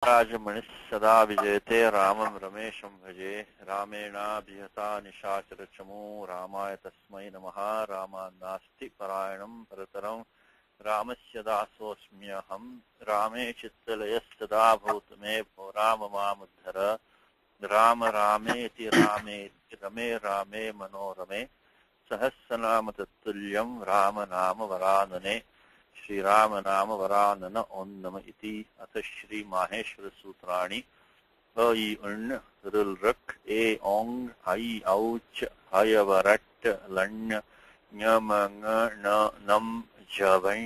राजमणिः सदा विजयते रामं रमेशं भजे रामेणाभिहता निशाचरचमू रामाय तस्मै नमः रामान्नास्ति परायणं परतरं रामस्य दासोऽस्म्यहं रामे चित्तलयस्तदा भवतु मे भो राम मामुद्धर राम रामेति रामेति रमे रामे मनोरमे सहस्रनाम तत्तुल्यं राम नाम वरानने श्रीराम नाम वरानन ओन्नम इति अथ श्री माहेश्वर सूत्राणि अ इ उण् ऋल ऋक् ए ओङ् ऐ औच् हयवरट् लण् ञम ङ ण नम जवञ्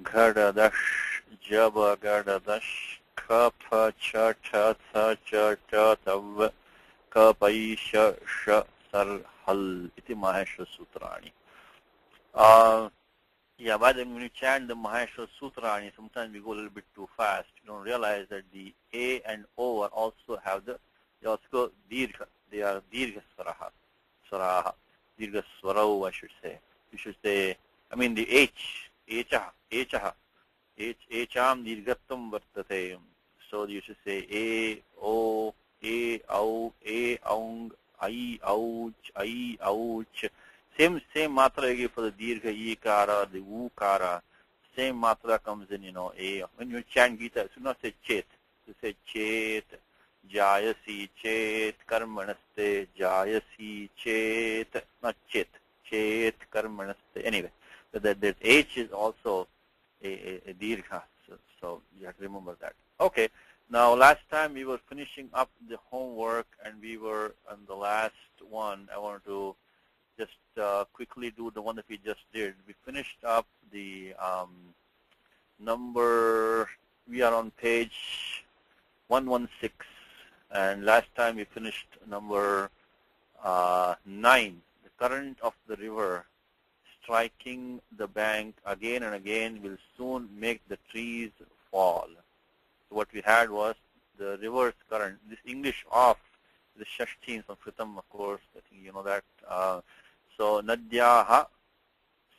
घडदश् जब गडदश् ख फ छ ठ थ च ट तव क पै श ष सर हल् इति माहेश्वर सूत्राणि. Yeah, by the when you chant the Maheshwar Sutrani, sometimes we go a little bit too fast. You don't realize that the A and O are also have they also go dirgha. They are dirgha swaraha, dirgha swarau, I should say. You should say, I mean the Ham dirghatam vartate. So you should say A, O, A, Au, A, Aung, I, Ouch, I, Ouch. Same matra you give for the dirgha ikara, the ukara. Same matra comes in, a. When you chant Gita, you should not say chet. You say chet, jayasi, chet, karmanaste, jayasi, chet, not chet, chet, karmanaste. Anyway, so that H is also a dirgha. So you have to remember that. Okay. Now, last time we were finishing up the homework, and we were on the last one. I wanted to just quickly do the one that we just did. We finished up the number, we are on page 116, and last time we finished number 9. The current of the river striking the bank again and again will soon make the trees fall. So what we had was the river's current. This English of the Shashti in Sanskritam, of course, I think you know that. So Nadyaha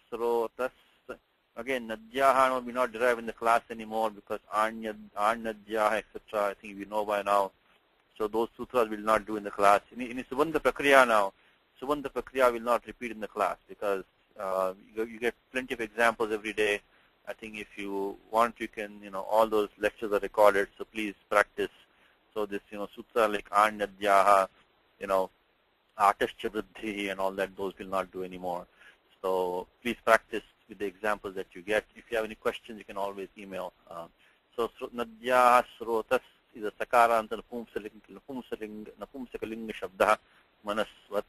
Srotas. Again, Nadyaha will be not derived in the class anymore because Nadyaha, etc. I think we know by now. So those sutras will not do in the class. In Subandha Prakriya now, Subandha Prakriya will not repeat in the class because you get plenty of examples every day. I think if you want, you can, all those lectures are recorded, so please practice. So this, sutra like Nadyaha, Atascha Vriddhi and all that, those will not do anymore. So please practice with the examples that you get. If you have any questions, you can always email. So Nadyaha Srotas is a Sakaranta Napumsakalinga Shabda Manasvat.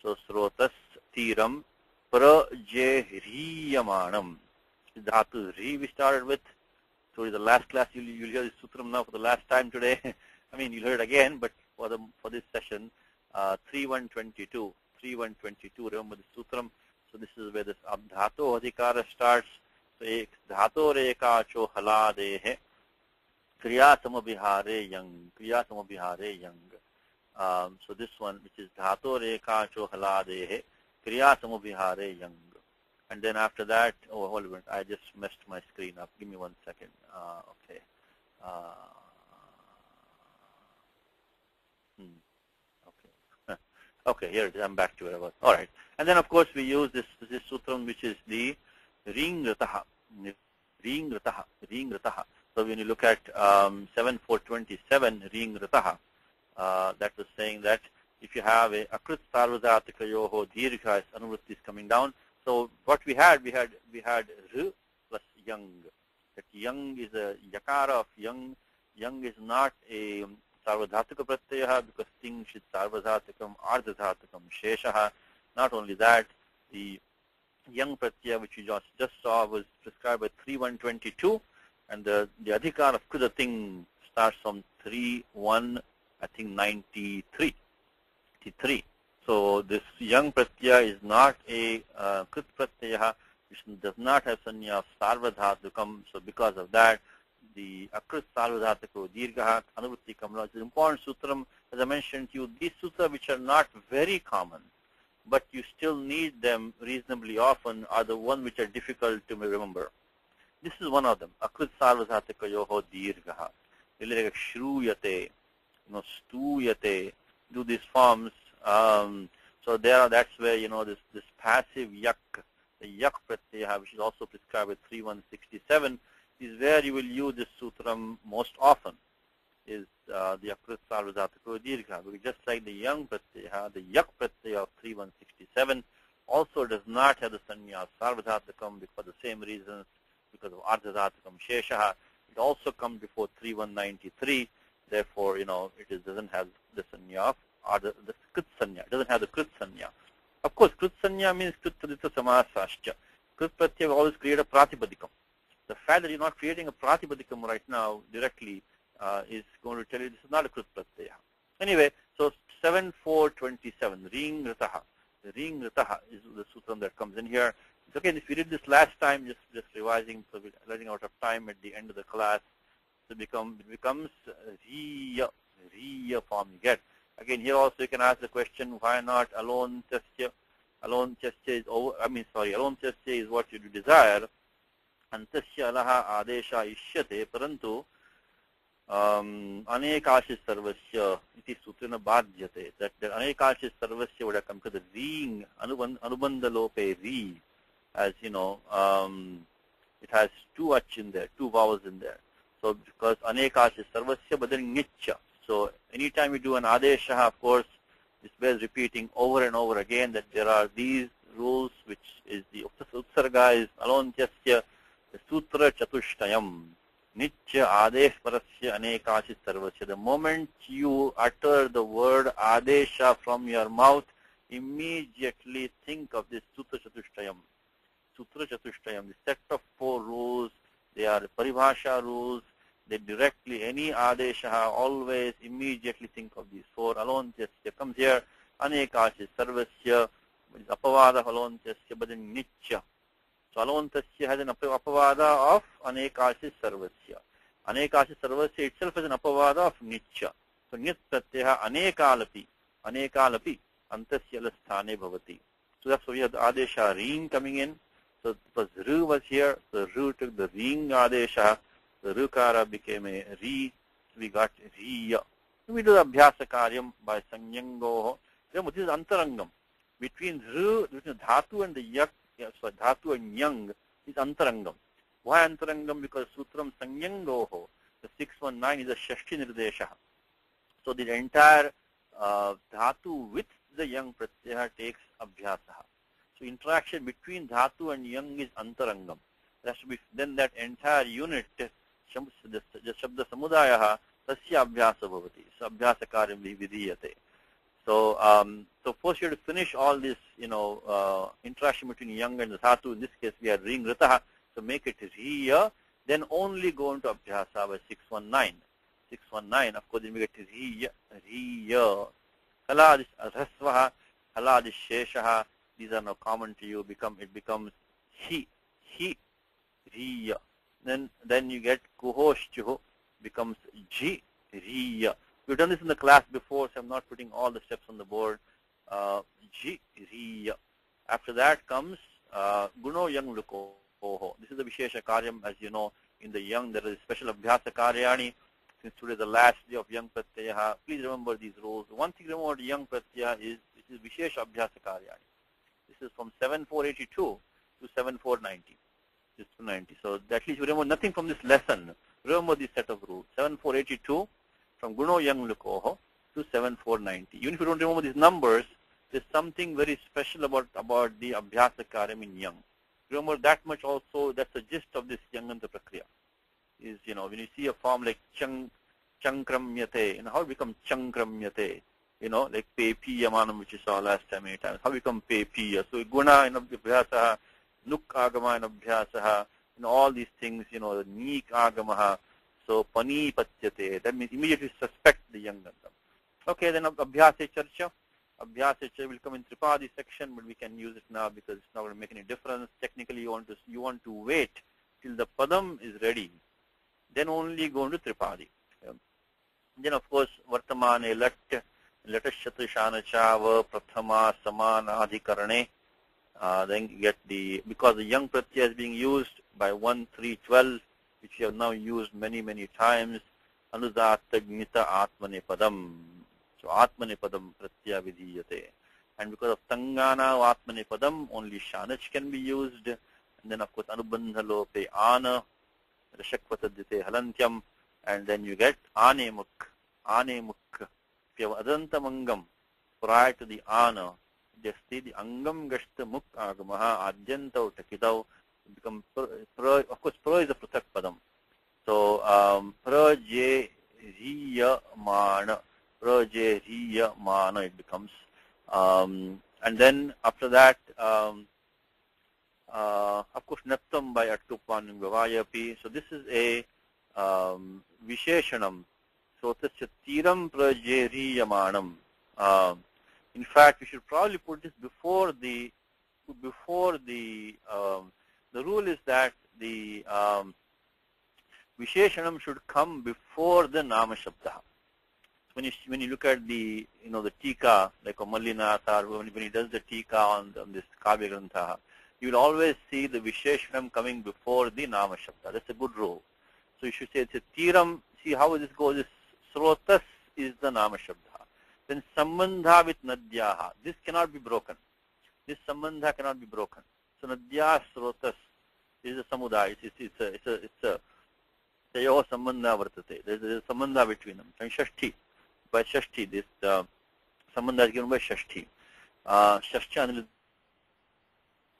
So Srotas Tiram Prajehriyamanam. Dhatu Ri we started with. So in the last class, you'll hear this sutram now for the last time today. I mean, you'll hear it again, but for this session, 3.122. 3.122, remember the sutram. So this is where this abdhato adhikara starts. So ek dhato reka cho haladehe kriya samabhihare yang. Kriya samabhihare yang. So this one, which is dhato reka cho haladehe kriya samabhihare yang. And then after that, oh, hold a minute, I just messed my screen up. Give me 1 second. Okay. Okay. Okay, here it is. I'm back to where I was. All right. And then, of course, we use this sutram, which is the ringrataha. Ringrataha. Ringrataha. So when you look at 7.427, ringrataha, that was saying that if you have a akrit sarvadhatika yoho dirgha, anuvritti is coming down. So what we had r plus yang. That yang is a yakara of yang. Yang is not a sarvadhatika pratyaya because thing is sarvadhatikam ardhadhatikam sheshaha. Not only that, the yang pratyaya which we just saw was prescribed by 3.122, and the adhikar of kuda thing starts from 3.1, I think 93. So this yang pratyaya is not a krit pratyaya, which does not have sanya of sarvadhatukam. So because of that, the akrit sarvadhatiko dirgha anuvritti kamla is an important sutram. As I mentioned to you, these sutras which are not very common, but you still need them reasonably often, are the ones which are difficult to remember. This is one of them, akrit sarvadhatiko yoho dirgha. like shruyate, stuyate, do these forms. So that's where, this passive yak, the yak pratyaya, which is also prescribed with 3167, is where you will use this sutram most often, is the akrit sarvadhatako dirgha. Because just like the yang pratyaya, the yak pratyaya of 3167 also does not have the sanya of sarvadhatakam for the same reasons, because of ardhadhatakam sheshaha. It also comes before 3193. Therefore, it doesn't have the sanya of the krit sanya. It doesn't have the krit sanya. Of course, krit sanya means krit tadita samasascha. Krit pratyaya will always create a pratipadikam. The fact that you're not creating a pratipadikam right now directly is going to tell you this is not a krit pratyaya. Anyway, so 7427, ring ritaha. The ring ritaha is the sutram that comes in here. It's okay, if we did this last time, just revising, so we're running out of time at the end of the class. So it becomes riya form you get. Again, here also you can ask the question, why not alone tasya? Alone tasya is alone tasya is what you desire. And tasya alaha adesha ishyate, parantu anekashi sarvasya iti sutrina badhyate. That anekashi sarvasya would have come to the ring, anubandha lope ri. As you know, it has two ach in there, two vowels in there. So because anekashi sarvasya, but then nicha. So anytime you do an adesha, of course, this bears repeating over and over again that there are these rules, which is the utsarga is alon jasya, the sutra chatushtayam, nitya adesh parasya anekashi sarvasya. The moment you utter the word adesha from your mouth, immediately think of this sutra chatushtayam. Sutra chatushtayam, the set of 4 rules, they are paribhasha rules. They directly, any adesha, always immediately think of these 4. Alone jasya comes here, anekashi sarvasya, which is apavada of alone jasya, but then nitya. So alone tasya has an apavada of anekashi sarvasya. Anekashi sarvasya itself has an apavada of nitya. So nit pratyaya anekalapi, antasya lasthane bhavati. So that's why we have the adesha ring coming in. So because ru was here, so ru took the ring adesha, the rukara became a ri, we got riya. We do the abhyasa karyam by sanyango. This is antarangam. Between dhatu and the yak, so dhatu and yang is antarangam. Why antarangam? Because sutram sanyango, the 619 is a shashti nirdesha. So the entire dhatu with the yang pratyaya takes abhyasa. So interaction between dhatu and yang is antarangam. That should be, then that entire unit, the shabda samudayaha, tasya abhyasa bhavati. So abhyasa karyam vidiyate. So, so first you have to finish all this, interaction between yang and the dhatu. In this case, we are ring ritaha. So make it riya. Then only go into abhyasa by 619. 619, of course, then we get riya. Halad rasvaha, halad sheshaha. These are now common to you. It becomes he, riya. Then you get kuhoshchuhu, becomes ji, riya. We've done this in the class before, so I'm not putting all the steps on the board. Ji, riya. After that comes guno yang lukoho. This is the vishesha karyam. As you know, in the yang there is special abhyasa karyani. Since today is the last day of yang pratyaya, please remember these rules. One thing to remember about yang pratyaya is this is vishesha abhyasa karyani. This is from 7482 to 7490. This 290. So at least you remember nothing from this lesson. Remember this set of rules. 7482 from Guno Yang Lukoho to 7490. Even if you don't remember these numbers, there's something very special about the Abhyasa Karyam in Yang. Remember that much also, that's the gist of this Yanganta Prakriya. Is, when you see a form like Chankramyate, how it becomes Chankramyate? Like Pepi Yamanam, which you saw last time many times. How become Pepi? So Guna in Abhyasa, Nuk Agama in Abhyasa, all these things, the Neek Agamaha. So Pani Patyate, that means immediately suspect the Yangantam. Okay, then Abhyasa Charcha. Abhyasa Charcha will come in Tripadi section, but we can use it now because it's not going to make any difference. Technically, you want to wait till the Padam is ready. Then only go into Tripadi. Then of course, Vartamane Latashatu Shanacha Prathama Samana Adhikarane. Then you get because the young pratyaya is being used by 1, 3, 12, which we have now used many, many times. Anudattagnita Atmanepadam. So Atmanepadam Pratya Vidhiyate. And because of Tangana Atmanepadam, only Shanach can be used. And then of course Anubandha Lope Ana, Rashakvatadite Halantyam, and then you get Anemuk. Anemuk. If you have Adantamangam prior to the Ana, just see the Angam Gashta Muk Agamaha Adjantau Takitau become of course Pro is a Pruthak Padam. So Prajeriyamana, Prajeriyamana it becomes. And then after that, of course, Nattam by Attupan Vavayapi. So this is a Visheshanam. So tasya Tiram Prajeriyamanam. In fact, we should probably put this before the rule is that the Visheshanam should come before the Nama Shabda. When you look at the the Tika, like Mallinatha, when he does the Tika on this Kavya Grantha, you will always see the Visheshanam coming before the Nama Shabda. That's a good rule. So you should say it's a Tiram. See how this goes. This Srotas is the Nama Shabda. Then Sambandha with Nadyaha. This cannot be broken. This Sambandha cannot be broken. So Nadya Srotas is a Samudaya. It's a Tayo Sambandha Vartate. There's a Sambandha between them. And Shashti. By Shashti, this Sambandha is given by Shashti. Shashti.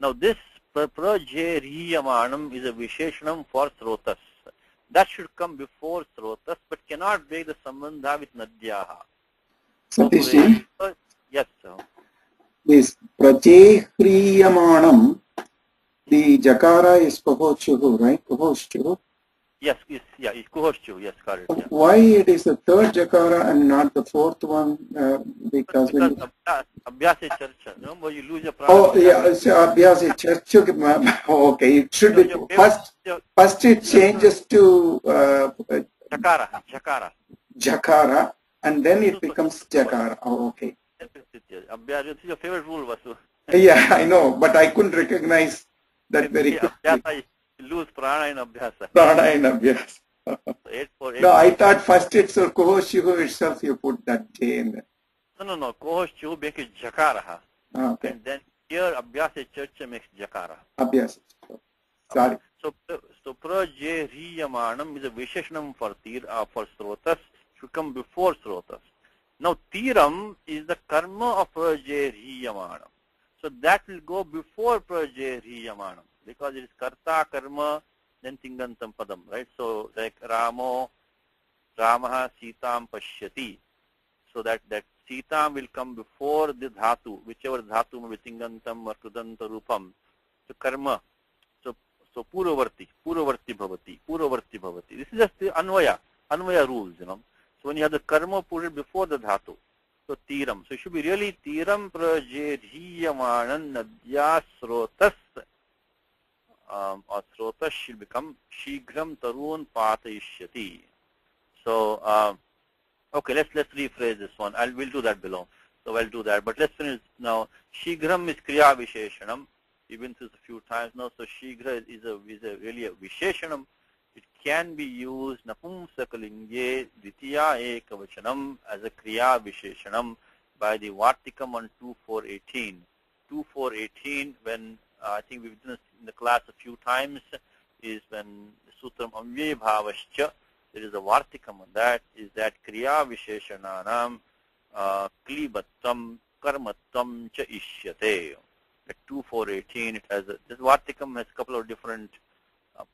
Now this Prajeriyamanam is a Visheshanam for Srotas. That should come before Srotas, but cannot break the Sambandha with Nadyaha. Satishji? Yes, sir. This Prajeriyamanam, the Jakara is Kuhoschuhu, right? Kuhoschuhu? Yes, it's Kuhoschu, yes, correct. Yeah. Why it is the third Jakara and not the fourth one? Because Abhyasa Charcha, remember you lose your prana. Oh, yeah, so Abhyasa Charcha, okay, it should be first it changes to Jakara, and then it becomes Jakara. Oh, okay. Abhyasa, this is your favorite rule, Vasu. Yeah, I know, but I couldn't recognize that very quickly. Lose prana in Abhyasa. Prana in Abhyasa. No, I thought first it's Kuhoschuhu itself you put that J in there. No. Kuhoschuhu makes it Jakara. Okay. And then here Abhyasa Charcha makes Jakara. Abhyasa. Sorry. So Prajeriyamanam is a Visheshanam for Srotas, should come before Srotas. Now Tiram is the karma of Prajeriyamanam. So that will go before Prajeriyamanam. Because it is karta, karma, then tingantam padam, right? So like Ramaha Sitam Pashyati. So that Sitam will come before the dhatu, whichever dhatu may be tingantam or kudanta rupam. So karma. So Puravarti bhavati. This is just the Anvaya rules, So when you have the karma, put it before the dhatu. So Tiram. So it should be really Tiram Prajeriyamanan Nadya Srotas. Or Srotas should become Shigram Tarun Patayishyati. So, okay, let's rephrase this one. We'll do that below. So I'll do that. But let's finish now. Shigram is Kriya Visheshanam. We've been through this a few times now. So Shigra is really a Visheshanam. It can be used Napumsakalinge Ditya Ekavachanam as a Kriya Visheshanam by the Vartikam on 2.4.18. 2.4.18 when I think we've done this in the class a few times, is when the Sutram Amvye Bhavascha, there is a Vartikam on that, is that Kriya Visheshananam Klibattam Karmattam Cha Ishyate. At 2.4.18, it has this Vartikam has a couple of different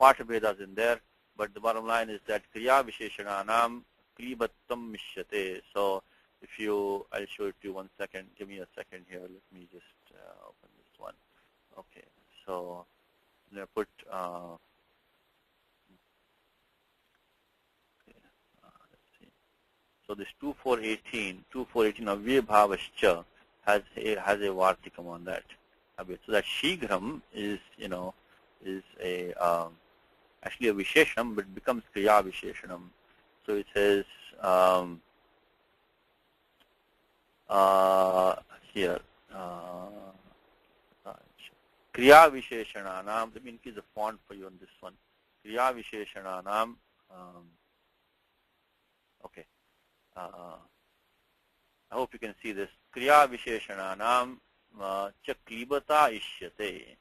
Pathavedas in there, but the bottom line is that Kriya Visheshananam Klibattam Mishyate. So I'll show it to you 1 second. Give me a second here. Let me just open this one. Okay, so I'm going to put, let's see. So this 2.4.18 Avya Bhavascha has a Vartikam on that. So that Shigram is, is actually a Visheshanam, but becomes Kriya Visheshanam. So it says, here, Kriya Visheshananam, let me increase the font for you on this one. Kriya Visheshananam, Okay. I hope you can see this. Kriya Visheshananam cha klibata ishyate.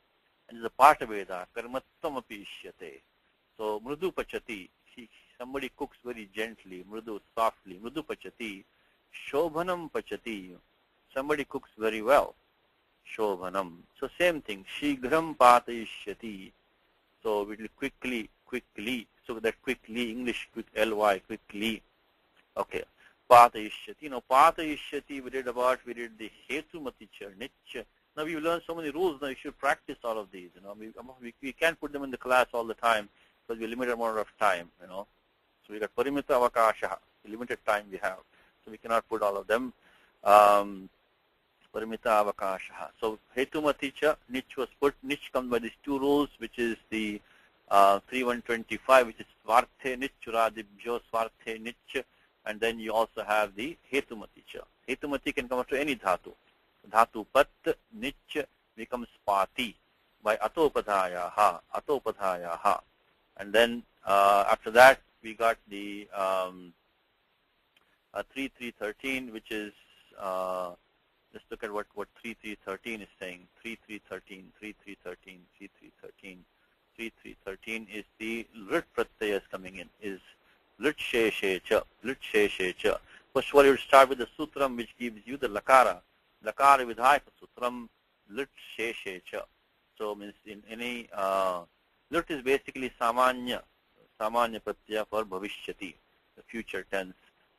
And it's a part of Veda. Karmattam api ishyate. So mrudu pachati. Somebody cooks very gently, mrudu, softly. Mrudu pachati. Shobhanam pachati. Somebody cooks very well. Shobhanam. So same thing. Shighram patayishyati. So we will quickly. So that quickly, English, quick, L-Y, quickly. Okay. Patayishyati. Patayishyati we did the hetumati cha, nich. Now we learned so many rules. Now you should practice all of these. We can't put them in the class all the time because we're limited amount of time. So we got parimita avakasha, the limited time we have. So we cannot put all of them. Parimita avakasha. So hetumati cha, nich was put. Nich comes by these two rules, which is the 3125, which is swarte nich, churadibhyo swarte nich. And then you also have the hetumati cha. Hetumati can come to any dhatu. Dhatu pat nich becomes pati by atopadhayaha. And then after that we got the 3313, which is let's look at what 3313 is saying. 3313 is the lit pratyaya is coming in. Is lit sheshe cha. First of all, you will start with the sutram, which gives you the lakara. Lakara vidhayaka sutram, lit sheshe cha. So means in any lit is basically samanya pratyaya for bhavishyati, the future tense.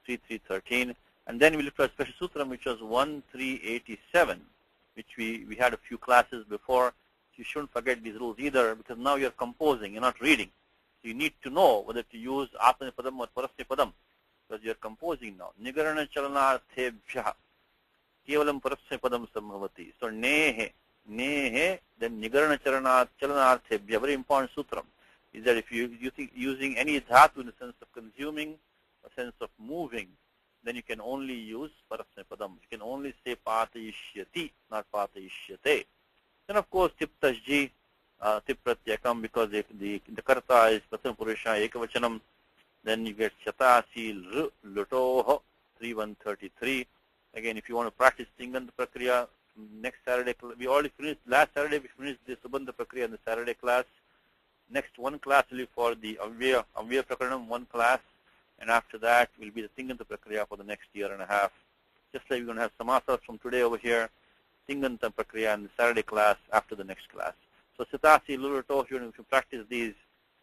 3313, and then we looked at a special sutram, which was 1387, which we had a few classes before. You shouldn't forget these rules either, because now you're composing, you're not reading. So you need to know whether to use Atmanipadam or Parasnipadam, because you're composing now. Nigarana chalanarthebhya kevalam Parasnipadam sambhavati. So nehe, then Nigarana chalanarthebhya, very important sutram, is that if you're using any dhatu in the sense of consuming, a sense of moving, then you can only use Parasnipadam. You can only say Patayishyati, not Patayishyate. Then of course tiptajji, tip pratyakam, because the karta is pratham purusha ekavachanam. Then you get shatasi lutoho 3133. Again, if you want to practice Tinganta Prakriya, next Saturday, we already finished, last Saturday we finished the Subandha Prakriya in the Saturday class. Next one class will be for the Avya Prakaranam, one class, and after that will be the Tinganta Prakriya for the next year and a half. Just like we're going to have samasas from today over here, Tinganta Prakriya in the Saturday class after the next class. So Sitasi, Lulato, if you practice these,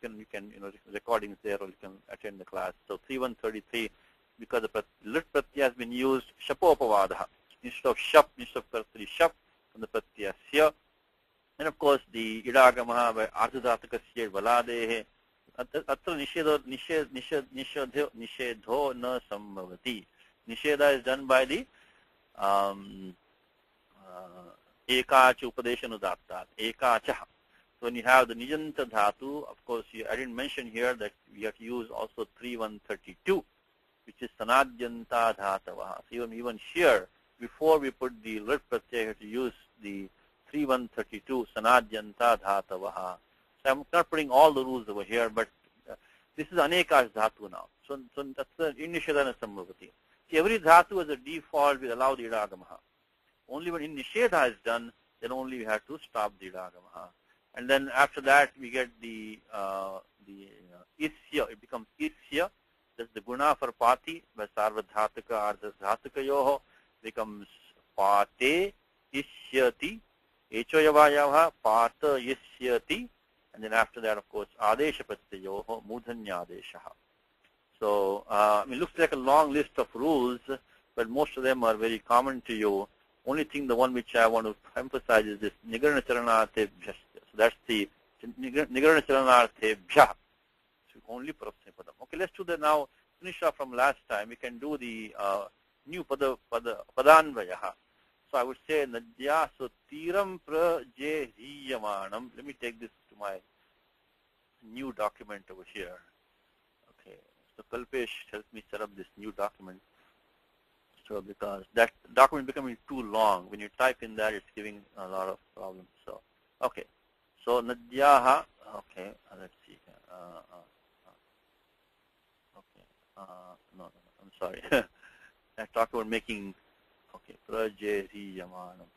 you can recordings there, or you can attend the class. So 3133, because the lit pratyaya has been used, shapopavadaha, instead of shap, instead of kartri shap, from the pratyaya sya. And of course the idagamaha by ardhadhatakasya valadehe, atra nishedho na sambhavati. Nisheda is done by the ekacha upadeshanudattat, ekacha. So when you have the nijanta dhatu, of course I didn't mention here that we have to use also 3132, which is sanadyanta dhatavaha. So even here, before we put the lit pratyaya, we have to use the 3132 sanadyanta dhatavaha. So I'm not putting all the rules over here, but this is anekash dhatu now. So that's the nishedana sambhavati. See, every dhatu as a default will allow the idagamaha. Only when in nishedha is done, then only we have to stop the idagamaha. And then after that we get the isya. It becomes isya. That's the guna for pati by sarvadhataka ardhadhataka yoho. Becomes pate isyati. Echoyavayavaha pata isyati. And then after that, of course, adesha pratyayoho mudhanyadeshaha. So it looks like a long list of rules, but most of them are very common to you. Only thing, the one which I want to emphasize is this nigarana charanarthebhya. So that's the nigarana charanarthebhya. So only parasnipadam. Okay, let's do that now. Finish off from last time. We can do the new padanvayaha. So I would say nadya so tiram prajehiyamanam. Let me take this to my new document over here. Okay, so Kalpesh helped me set up this new document. So because that document is becoming too long, when you type in that, it's giving a lot of problems. So okay, so nadyaha. Okay, let's see. Okay, no. sorry. I talked about making, okay, prajeriyamanam.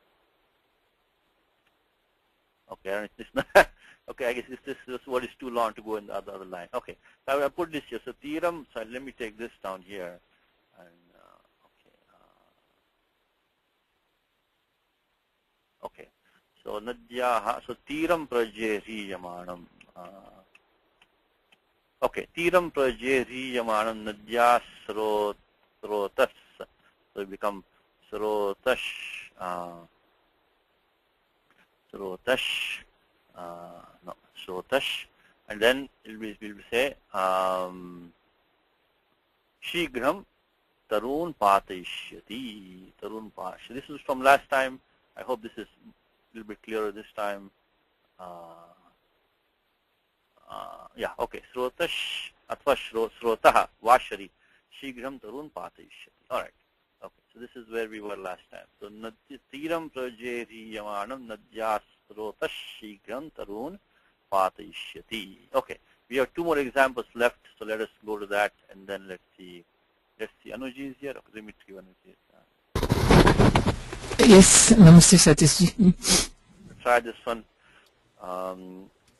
Okay, it's not, okay, I guess this word is too long to go in the other line. Okay, so I will put this here. So tiram, so let me take this down here. And, okay, so nadyaha, so tiram prajeriyamanam. Okay, tiram prajeriyamanam nadya srotas. So it becomes srotash, srotash, no, srotash, and then we'll say shighram tarun patayishyati. Tarun patayishyati. This is from last time. I hope this is a little bit clearer this time. Yeah, okay. Srotash athva srotaha vashari shighram tarun patayishyati. All right. Okay, so this is where we were last time. So tiram prajeriyamanam nadya srotash shighram tarun patayishyati. Okay, we have two more examples left, so let us go to that and then let's see. Anuji is here. Okay, let me see Anuji. Yes, Namaste Satishji. Try this one.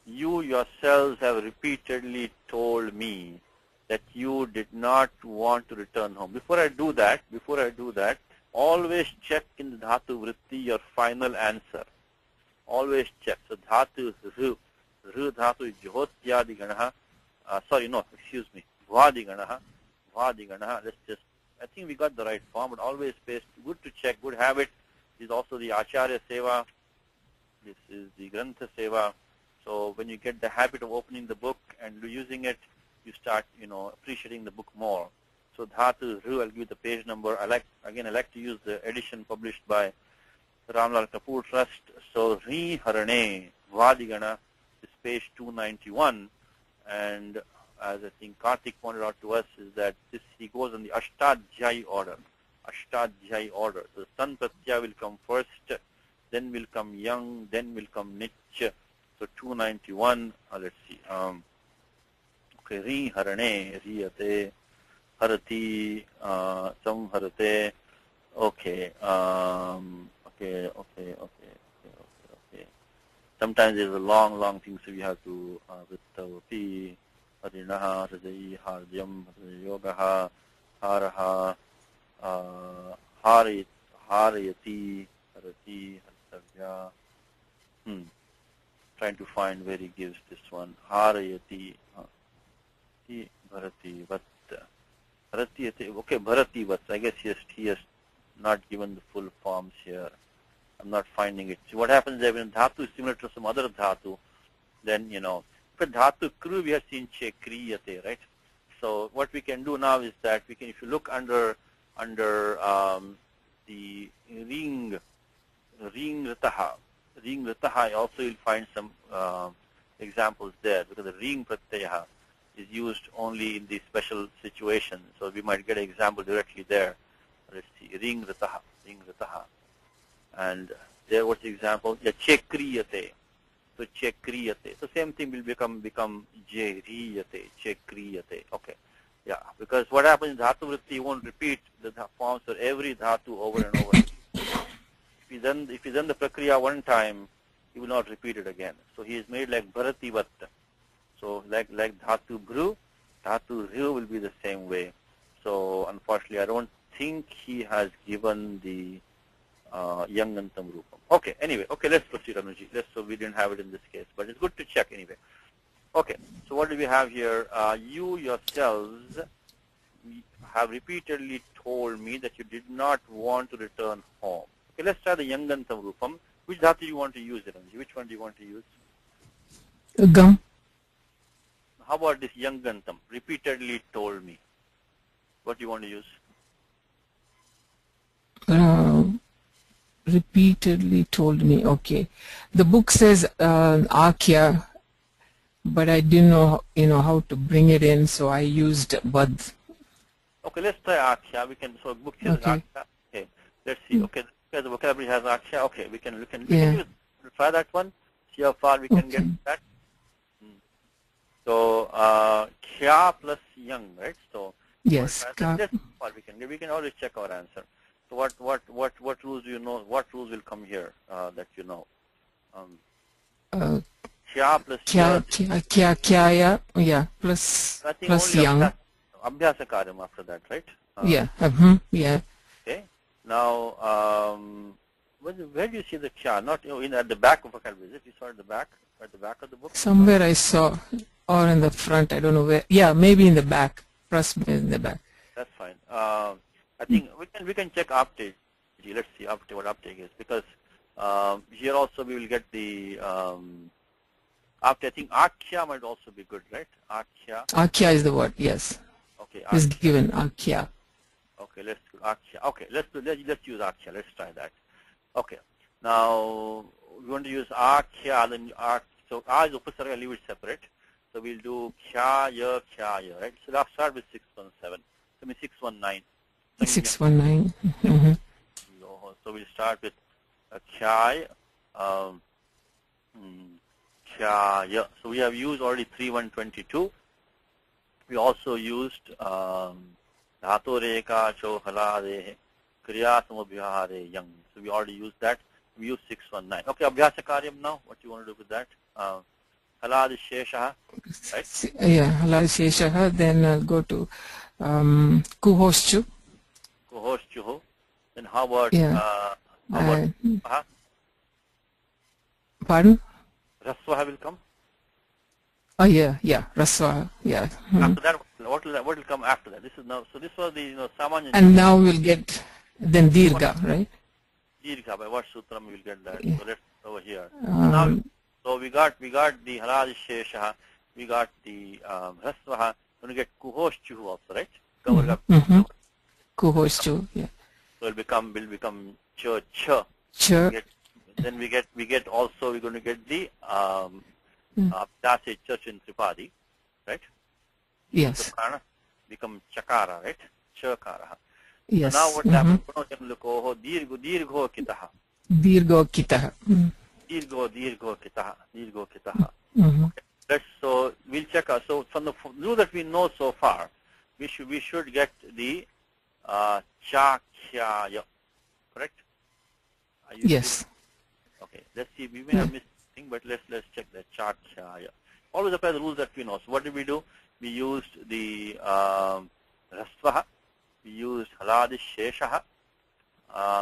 You yourselves have repeatedly told me that you did not want to return home. Before I do that, always check in the dhatu vritti your final answer. Always check. So dhatu ru dhatu is jhotyadi ganaha. Sorry, no, excuse me. Vadi ganaha. Let's just, I think we got the right form, but always paste. Good to check, good habit. This is also the Acharya Seva. This is the Grantha Seva. So when you get the habit of opening the book and using it, you start, appreciating the book more. So dhatu ru, I'll give you the page number. I like to use the edition published by Ramlal Kapoor Trust. So ri harane vadigana is page 291, and as I think Karthik pointed out to us, is that he goes on the Ashtadhyayi order. So the San Pratyaya will come first, then will come Yang, then will come Nich. So 291, let's see. Okay, ri harane, riyate, harati, samharate. Okay, okay. Sometimes there's a long thing, so we have to vittavapi, harinaha, hridayi, hardyam, yogaha, haraha, harayati, harati, harsavya. Trying to find where he gives this one. Harayati, bharati, vatta. Bharati, okay, bharati, vatta. I guess he has not given the full forms here. I'm not finding it. So what happens is when dhatu is similar to some other dhatu, then, if a dhatu kru, we have seen che kriyate, right? So what we can do now is that we can, if you look under the ring ritaha, also you'll find some examples there, because the ring pratyaya is used only in these special situations. So we might get an example directly there. Let's see, ring ritaha. And there was the example, yeah, chekriyate. So chekriyate. So same thing will become jeriyate, chekriyate. Okay. Yeah, because what happens in dhatu vritti, you won't repeat the forms for every dhatu over and over. If he's done the prakriya one time, he will not repeat it again. So he is made like bharati vatta. So like dhatu bhru, dhatu ryu will be the same way. So unfortunately, I don't think he has given the yangantam rupam. Okay, anyway, okay, let's proceed, Anuji. So we didn't have it in this case, but it's good to check anyway. Okay, so what do we have here? You yourselves have repeatedly told me that you did not want to return home. Okay, let's try the yangantam rupam. Which dhatu do you want to use, Anuji? Which one do you want to use? Gam. How about this yangantam? Repeatedly told me. What do you want to use? Repeatedly told me. Okay. The book says Akya, but I didn't know, how to bring it in, so I used Bad. Okay, let's try Akya. We can, so book says Okay. Akya. Okay, let's see. Okay, because the vocabulary has Akya. Okay, we can Yeah. use, try that one. See how far we can get that. So, Kya plus Yang, right? So, Yes. We can always check our answer. So what rules do you know? What rules will come here that you know? Kya plus Kya, yeah, plus I think plus only young. Abhyasa karyam after that, right? Yeah. Yeah. Okay. Now, where do you see the kya? Not at the back of a calendar. Is it? You saw at the back of the book? Somewhere I saw, or in the front. I don't know where. Yeah, maybe in the back. Plus in the back. That's fine. I think we can check uptake. Let's see what uptake is, because here also we will get the uptake. I think akhya might also be good, right? Akhya is the word. Yes. Okay. Is given akhya. Okay. Let's do akhya. Okay. Let's use akhya. Let's try that. Okay. Now we want to use akhya. Then so a is upasarga. Leave it separate. So we'll do kya ya, right? So let's start with 617. I mean 619. 619. So we'll start with kya ya. So we have used already 3122. We also used dhatu reka cho halade kriya samabhyahare yang. So we already used that. We used 619. Okay, abhyasa karyam now. What do you want to do with that? Halad shesha, right? Yeah, halad shesha. Then go to kuhoschu. Kuhoschu. Then how about pardon? Raswaha will come. Oh yeah, raswa. Yeah. After that, what will come after that? This is now. So this was the samanya. And now we'll get then dirgha, right? Dirgha. By what sutram we will get that? Yeah. So let's over here. So we got the halad shesha. We got the raswaha. We're going to get kuhoschu also, right? Kuhoschu. Yeah. So will become cha. Then we get also, we're going to get the church in Tripadi, right? Yes. So become chakara, right? Chakara. Yes. So now what happens? Dirgho kitaha. Dirgho kitaha. Dirgho kitaha. Okay. So we'll check out. So from the rule that we know so far, we should get the chakyaya, correct? Yes. Okay. Let's see. We may have missed something, but let's check the chakyaya. Always apply the rules that we know. So what did we do? We used the rasvaha. We used halad sheshaha.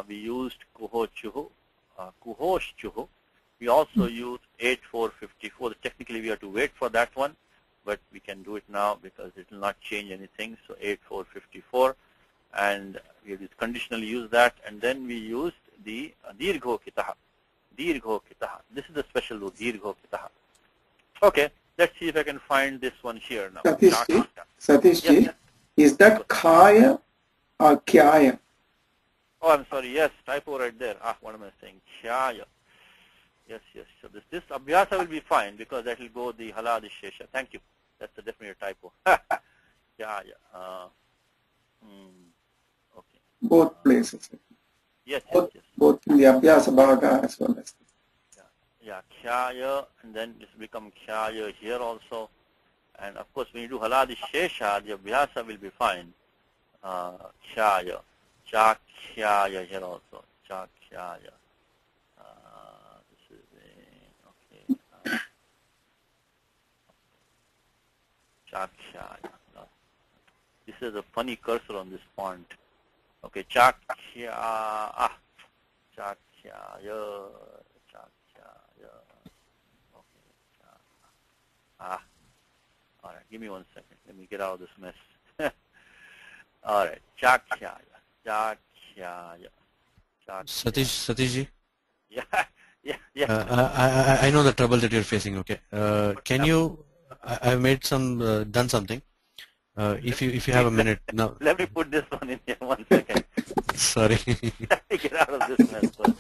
We used kuhoschuhu. We also used 8454. Technically, we have to wait for that one, but we can do it now because it will not change anything. So 8454, and we will conditionally use that, and then we used the dirgho kitaha. This is the special rule, dirgho kitaha. Okay, let's see if I can find this one here now. Satishji, yes. Is that kaya or kyaya? Oh, I'm sorry. Yes, typo right there. What am I saying? Kyaya. Yes. So this abhyasa will be fine because that will go the halad shesha. Thank you. That's definitely a typo. Kyaya. Okay. Both places. Yes. Both in the abhyasa bhaga as well as. Yeah, kyaya, and then this become kyaya here also. And of course, when you do halad shesha, the abhyasa will be fine. Kyaya. Chakyaya here also. Chakyaya. This is okay. Chakyaya. This is a funny cursor on this font. Okay, chakyaya. Chakyaya. Okay. All right. Give me 1 second. Let me get out of this mess. All right. Chakyaya. Satishji? Yeah. I know the trouble that you're facing. Okay. Can you? I've made done something. If you have a minute now. Let me put this one in here 1 second. Sorry. Let me get out of this mess first.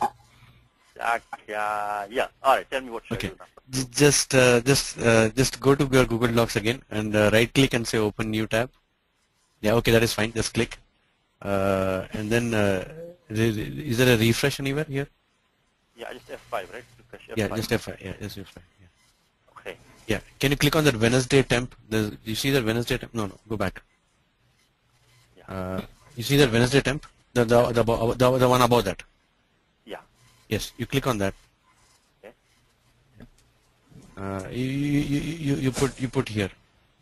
Yeah. All right. Tell me what should I do now. Just go to your Google Docs again and right click and say Open New Tab. Yeah. Okay. That is fine. Just click. And then is there a refresh anywhere here? Yeah, just F5, right? Refresh F5. Yeah, just F5. Yeah, just F5. Yeah. Okay. Yeah. Can you click on that Wednesday temp? You see that Wednesday temp? No. Go back. You see that Wednesday temp? The one above that. Yeah. Yes, you click on that. Okay. You put here.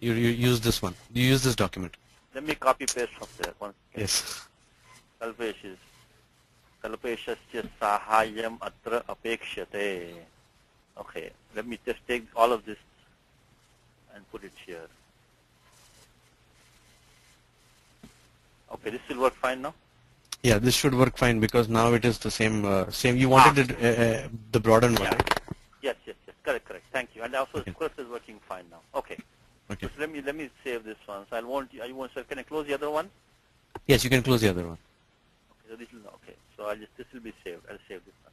You use this one. You use this document. Let me copy paste from there. Yes. Kalpeshasya sahayam atra apekshate. Okay, let me just take all of this and put it here. Okay, this will work fine now? Yeah, this should work fine because now it is the same. You wanted it, the broadened one, right? Yes. Correct. Thank you. And also, the course is working fine now. Okay. Okay. So let me save this one. So can I close the other one? Yes, you can close the other one. Okay. So this is okay. So this will be saved. I'll save this one.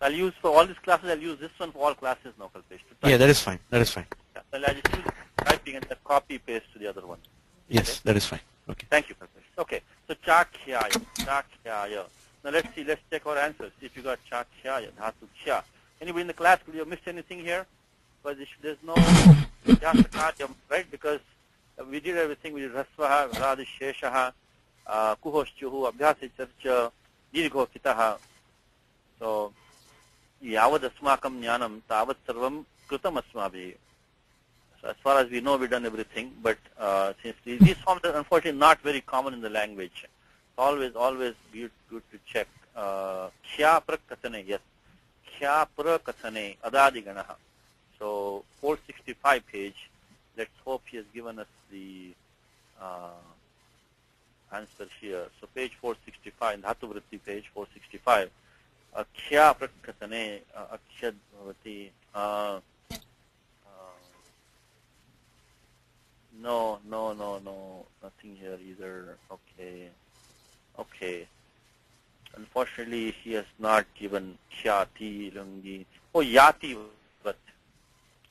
I'll use for all these classes. I'll use this one for all classes now, Kalpesh. Yeah, that is fine. That is fine. Yeah. So I'll just use typing and copy paste to the other one. Yes, okay? That is fine. Okay. Thank you, Kalpesh. Okay. So chakhyaya. Now let's check our answers. If you got chakhyaya, dhatu kya. Anybody in the class, could you have missed anything here? Because there's no yasakaryam, right? Because we did everything. We did rasvaha, radisheshaha, kuhoshchuhu, abhyasa charcha, dirgho kitaha. So, yavad asmakam jnanam tavat sarvam kritam asmabhi. So as far as we know, we've done everything. But since these forms are unfortunately not very common in the language, always good to check. Kya prakatane, yes. Kya prakatane, adadiganaha. So 465 page. Let's hope he has given us the answer here. So page 465, Dhatu Vritti page 465. Kya prakatane, akshad bhavati. No, nothing here either. Okay. Unfortunately, he has not given khyati lungi. Oh, yati vat.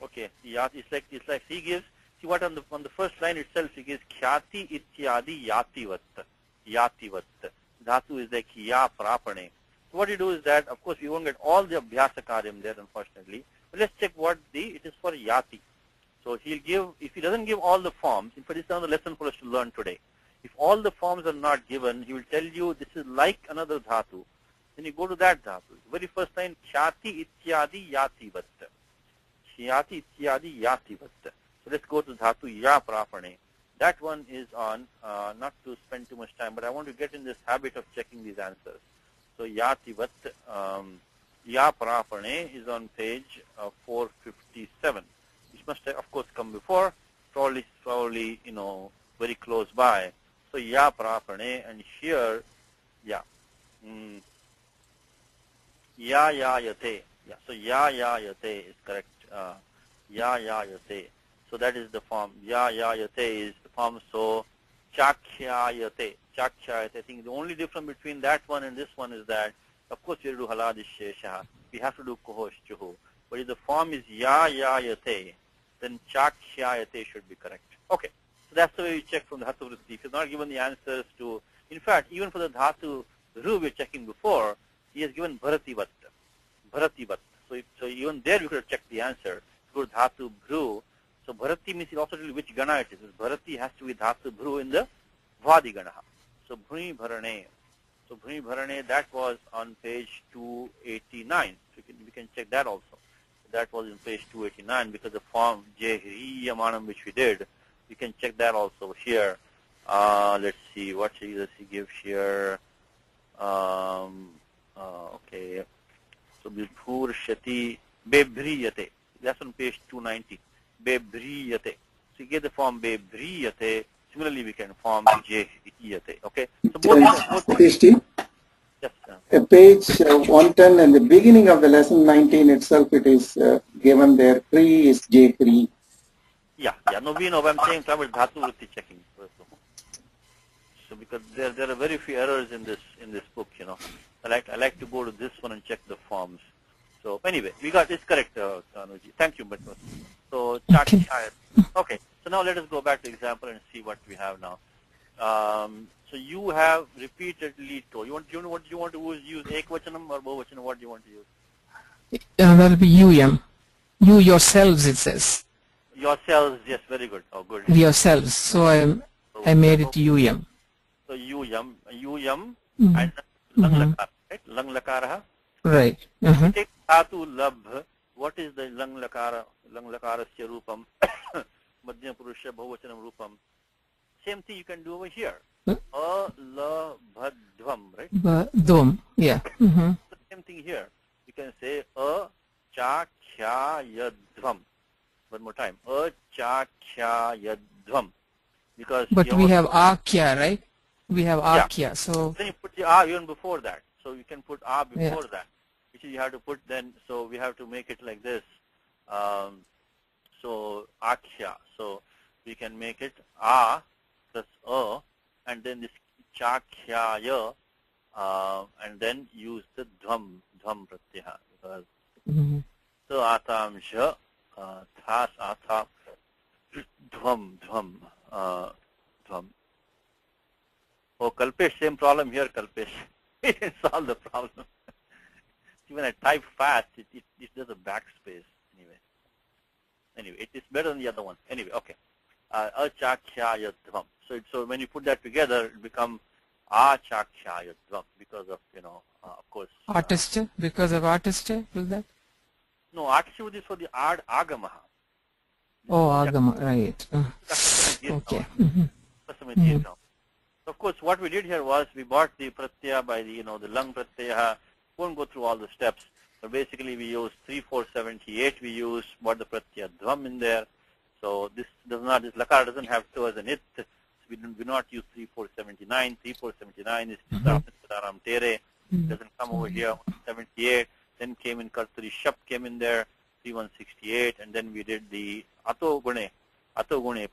Okay, yati. It's like he gives. See what on the first line itself he gives khyati ityadi yati vat. Yati vat. Dhatu is like ya prapane. So what you do is that, of course, we won't get all the abhyasa karyam there, unfortunately. But let's check what it is for yati. So he'll give, if he doesn't give all the forms, in fact, this is another lesson for us to learn today. If all the forms are not given, he will tell you this is like another dhatu. Then you go to that dhatu. The very first line, khyati ityadi yati vat. Khyati ityadi yati vat. So let's go to dhatu ya prapane. That one is on, not to spend too much time, but I want to get in this habit of checking these answers. So yati vat, ya prapane is on page 457. Which must have, of course, come before, probably, very close by. So, ya prapane, and here, ya. Ya yate. Yeah. So, ya yate is correct. Ya yate. So, that is the form. Ya yate is the form. So, chakhyayate. Chakhyayate. I think the only difference between that one and this one is that, of course, we have to do haladishesha. We have to do kuhoshchuhu. But if the form is ya yate, then chakhyayate should be correct. Okay. So that's the way we check from the dhatu vritti. If you're not given the answers to, in fact, even for the dhatu ru we're checking before, he has given bharati vat. Bharati vat. So even there we could have checked the answer. Go to dhatu bhru. So bharati means it also tells you which gana it is. Bharati has to be dhatu bhru in the vadi gana. So bhri bharane. So bhri bharane, that was on page 289. So we can check that also. That was in page 289 because the form Jehriyamanam which we did, we can check that also here. Let's see, what does he give here? Okay. So Bibhur Shati Bebhriyate. That's on page 290. Bebhriyate. So you get the form Bebhriyate. Similarly, we can form Jehiyate. Okay. So both yes, page 110 and the beginning of the lesson 19 itself, it is given there. Pre is J pre. Yeah. No, we know. I'm saying about dhatu vritti checking. So because there are very few errors in this book, I like to go to this one and check the forms. So anyway, we got this correct, Tanuji. Thank you, but so chakhyayate. Okay. So now let us go back to example and see what we have now. So you have repeatedly told. What do you want to use? Ekvachanam or Bahuvachanam? What do you want to use? That will be UM. You yourselves, it says. Yourselves, yes, very good. Oh, good. Yourselves. So I made it UM. So yum and lang lakara, right? Lang lakara. Right. Take dhatu labh. What is the lang lakara? Lang lakarasya rupam. Madhyam purusha bhuvachanam rupam. Same thing you can do over here. Alabhadvam, right? Dom, yeah. Same thing here. You can say achakhyayadvam. One more time. Achakhyayadvam. Because but we have akya, right? We have akya, yeah. so then you put the a even before that. So you can put a before that, which is you have to put then. So we have to make it like this. So akya. So we can make it a plus a, and then this chakhyaya, and then use the dhvam pratyaha, because so atam jha thas atha dhvam. Oh, Kalpesh, same problem here, Kalpesh. It didn't solve the problem. See, when I type fast, it does a backspace anyway. It is better than the other one. Anyway, okay. Achakhyayadvam. So when you put that together, it becomes achakhyayadvam because of, of course. artist, because of artist, will that? No, artist is for the agamaha. Oh, agama, right. Okay. Of course, what we did here was we bought the pratyaya by the, the lung pratyaya. Won't go through all the steps, but basically we use 3478. We use what the pratyaya dhvam in there. So this lakara doesn't have to as an it. So we do not use 3479. 3479 is Siddharam Tere. Doesn't come over here. 78. Then came in Karturi Shap came in there. 3168, and then we did the ato gune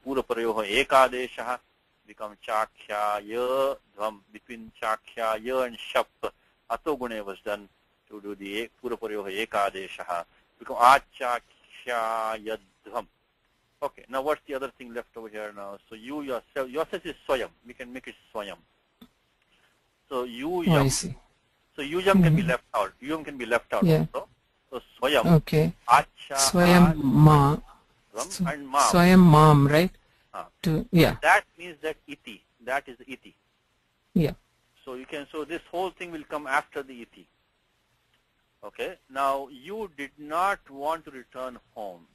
pura prayoha ekadesha become chakhyaya dhvam. Between chakhyaya and shap, ato gune was done to do the pura prayoha ekadesha become achakhyaya dhvam. Okay, now what's the other thing left over here now? So you yourself is swayam. We can make it swayam. So yam. So yam can be left out. Yam can be left out also. So swayam, okay. acha, Swayam ma, and mam. Swayam mam, right? That means that iti. That is the iti. Yeah. So this whole thing will come after the iti. Okay. Now you did not want to return home.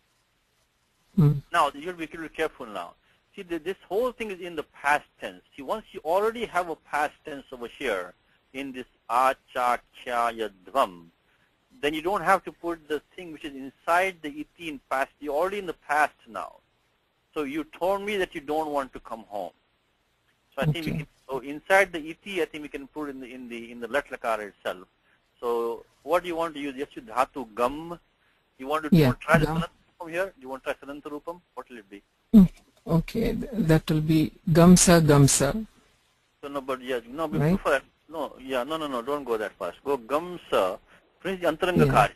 Now you have to be careful now. See, this whole thing is in the past tense. See, once you already have a past tense over here in this achakhyayadvam, then you don't have to put the thing which is inside the iti in past. You're already in the past now. So you told me that you don't want to come home. So I think we can. So inside the iti, I think we can put in the let lakara itself. So what do you want to use? Just dhatu gam. You want to try the salantarupam here? Do you want to try salantarupam? What will it be? Okay, that will be gamsa. So no, but yeah, no, right? Before that, no, don't go that fast. Go gamsa. Finish the antarangakari.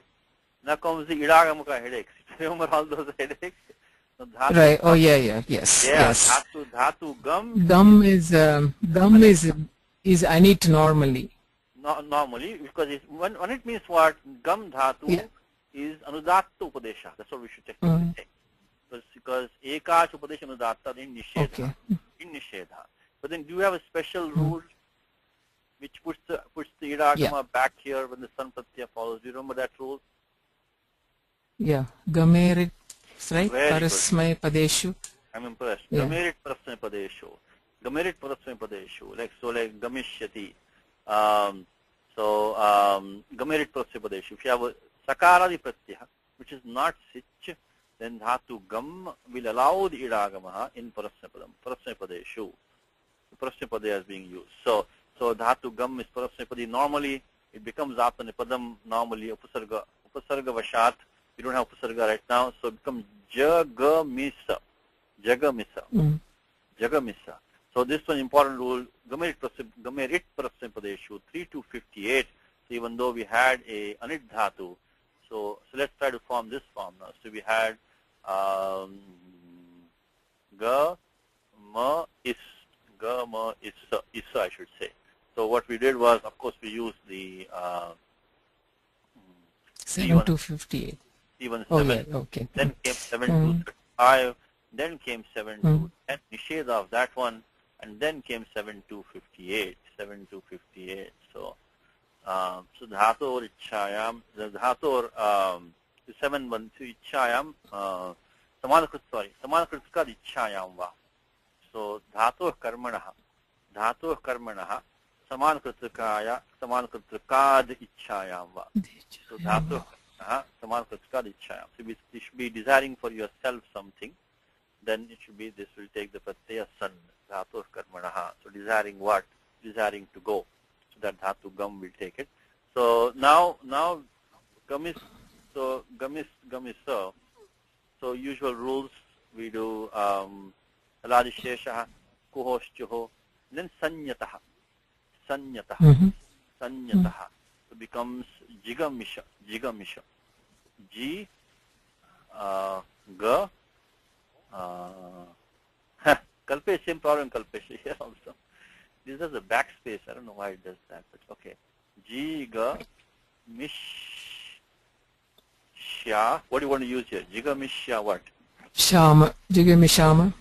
Now comes the idagamuka headaches. Remember all those headaches? So right. Oh yes. Dhatu gum. Gum is I need normally. Normally, because when it means what? Gum dhatu is anudatta upadesha. That's what we should technically say. Because ekash upadesha anudatta in nishedha. Okay. In nishedha. But then do you have a special rule which puts the idagama back here when the sun pratyaya follows? Do you remember that rule? Yeah. Gamerit, right? Parasmay padeshu. I'm impressed. Gamerit parasmay padeshu. Gamerit parasmay padeshu. Like gamishyati. Gamerit parasmay padeshu. If you have a sakaradi pratyaya, which is not sich, then dhatu gam will allow the idagama in parasmay padeshu. Parasmay padaya is being used. So dhatu gam is parasmay. Normally it becomes apanipadam. Normally upasarga vashat. We don't have upasarga right now, so it becomes jagamisa. So this one important rule. Gamerit parasmay padeshu 3258. So even though we had a anit dhatu, so let's try to form this form now. So we had ga ma is I should say. So what we did was, of course, we used the 7258. Even oh 7. Yeah, okay. Then came 7235. Then came 7210. Nisheda of that one, and then came 7258. 7258. So dhator ichchayam, the dhator 7-1 to ichchayam, samanakritska ichchayam va. So dhator karmanaha samanakritkaya samanakritkad ichchayam va. So dhator samanakritkad ichchayam. So you should be desiring for yourself something. Then it should be, this will take the pratyaya san, dhatu karmanaha. So desiring what? Desiring to go. So that dhatu gam will take it. So now gamis, so gamisa. So usual rules, we do haladisheshaha, kuhoshchuho, then sanyataha. Sanyataha. So becomes jigamisha. Ji, ga, Kalpesh, same problem Kalpesh here also. This is a backspace. I don't know why it does that, but okay. Jiga mishya. What do you want to use here? Jiga mishya what? Shama. Jiga mishama.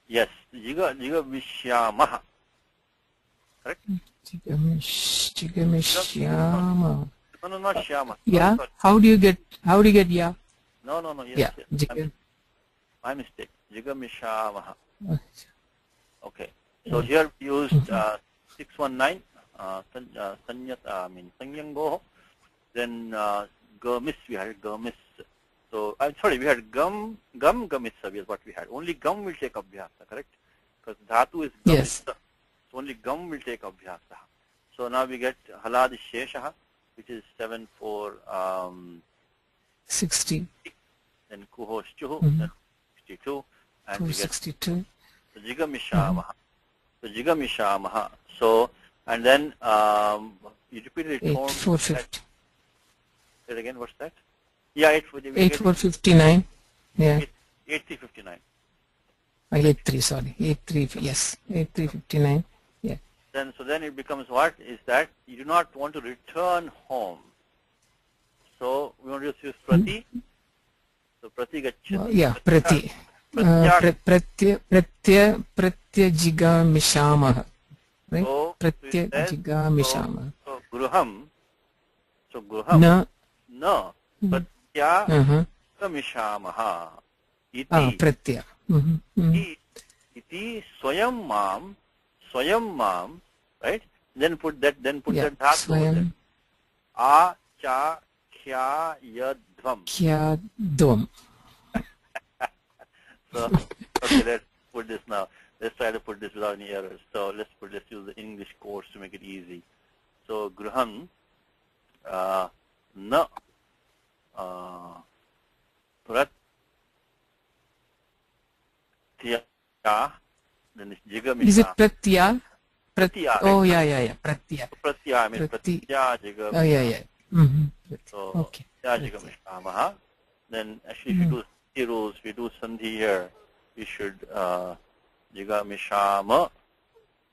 Yes. Jiga mishyamaha. Correct? Jiga mishyama. No, not shyama. Yeah. No, how do you get ya? No. Yes. Yeah. Yes. Jiga. My mistake. Jigamishyamaha. Okay. So here we used 619 sanyango. Then gamis we had gamis. So I'm sorry, we had gamissa is what we had. Only gum will take abhyasa, correct? Because dhatu is gamissa. Yes. So only gum will take abhyasa. So now we get halad sheshaha, which is 60. Then kuhoshchuhu, then 62. And we get 262. so jigamishyamaha. So jigamishyamaha. So and then you repeated it. 8450. Say it again. What's that? Yeah, 8459. Yeah. 8359. 83. Sorry. 83. Yes. 8359. Yeah. Then it becomes what is that you do not want to return home. So we want to use prati. So prati gacchati. Yeah. Prati. Pratyajiga mishama. Right? So Pratyajiga mishama. So gruham. Na. Pratyajiga mishamaha. Iti. Pratya. Iti swayam mam. Right? Then put that dhatu. A cha kya yadvam. Kya dvam. So, okay, let's put this now. Let's try to put this without any errors. So let's use the English course to make it easy. So gruham na pratya, then it's jigamisha. Is it pratya? Pratya. Oh yeah. Pratya. Pratya means pratya jigamisha. Oh yeah. So okay. jigamisha. Then actually if you do rules, we do sandhi here, we should jigamishama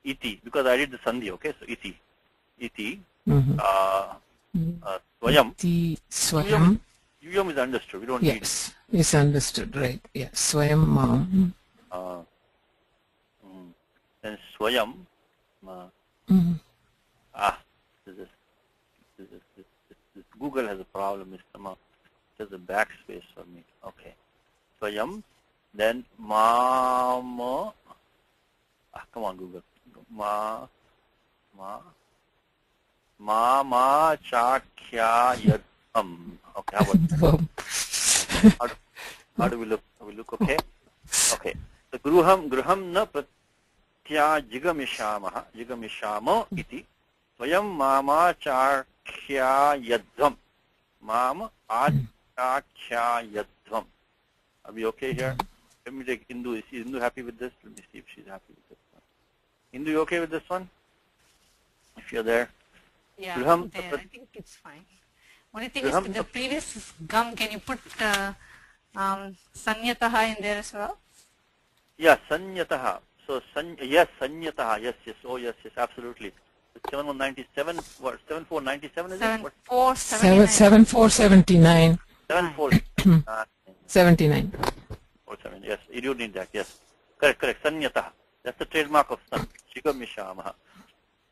iti, because I did the sandhi, okay? So iti swayam. Swayam. Yuyam is understood, we don't need it. Yes, it's understood, right? Yeah, swayam mam. Then swayam this Google has a problem, Mr. Ma. There's a backspace for me. Okay. Swayam, then mama. Come on, Google. Mama chakya yadam. Okay, how do we look? We look okay? Okay. So gruham na pratya jigamishama iti. Swayam mama chakya yadam. Mama chakya yadam. Are we okay here? Let me take Indu. Is Indu happy with this? Let me see if she's happy with this one. Indu, you okay with this one? If you're there. Yeah, I'm there. I think it's fine. Only thing is the previous gum, can you put sanyataha in there as well? Yeah, sanyataha. So, yes, sanyataha. Yes. Oh, yes, absolutely. 7197, what? 7497 is it? 7479. 7479. 79. 47, yes, you do need that, yes. Correct. Sanyataha. That's the trademark of sun. Jigamishama.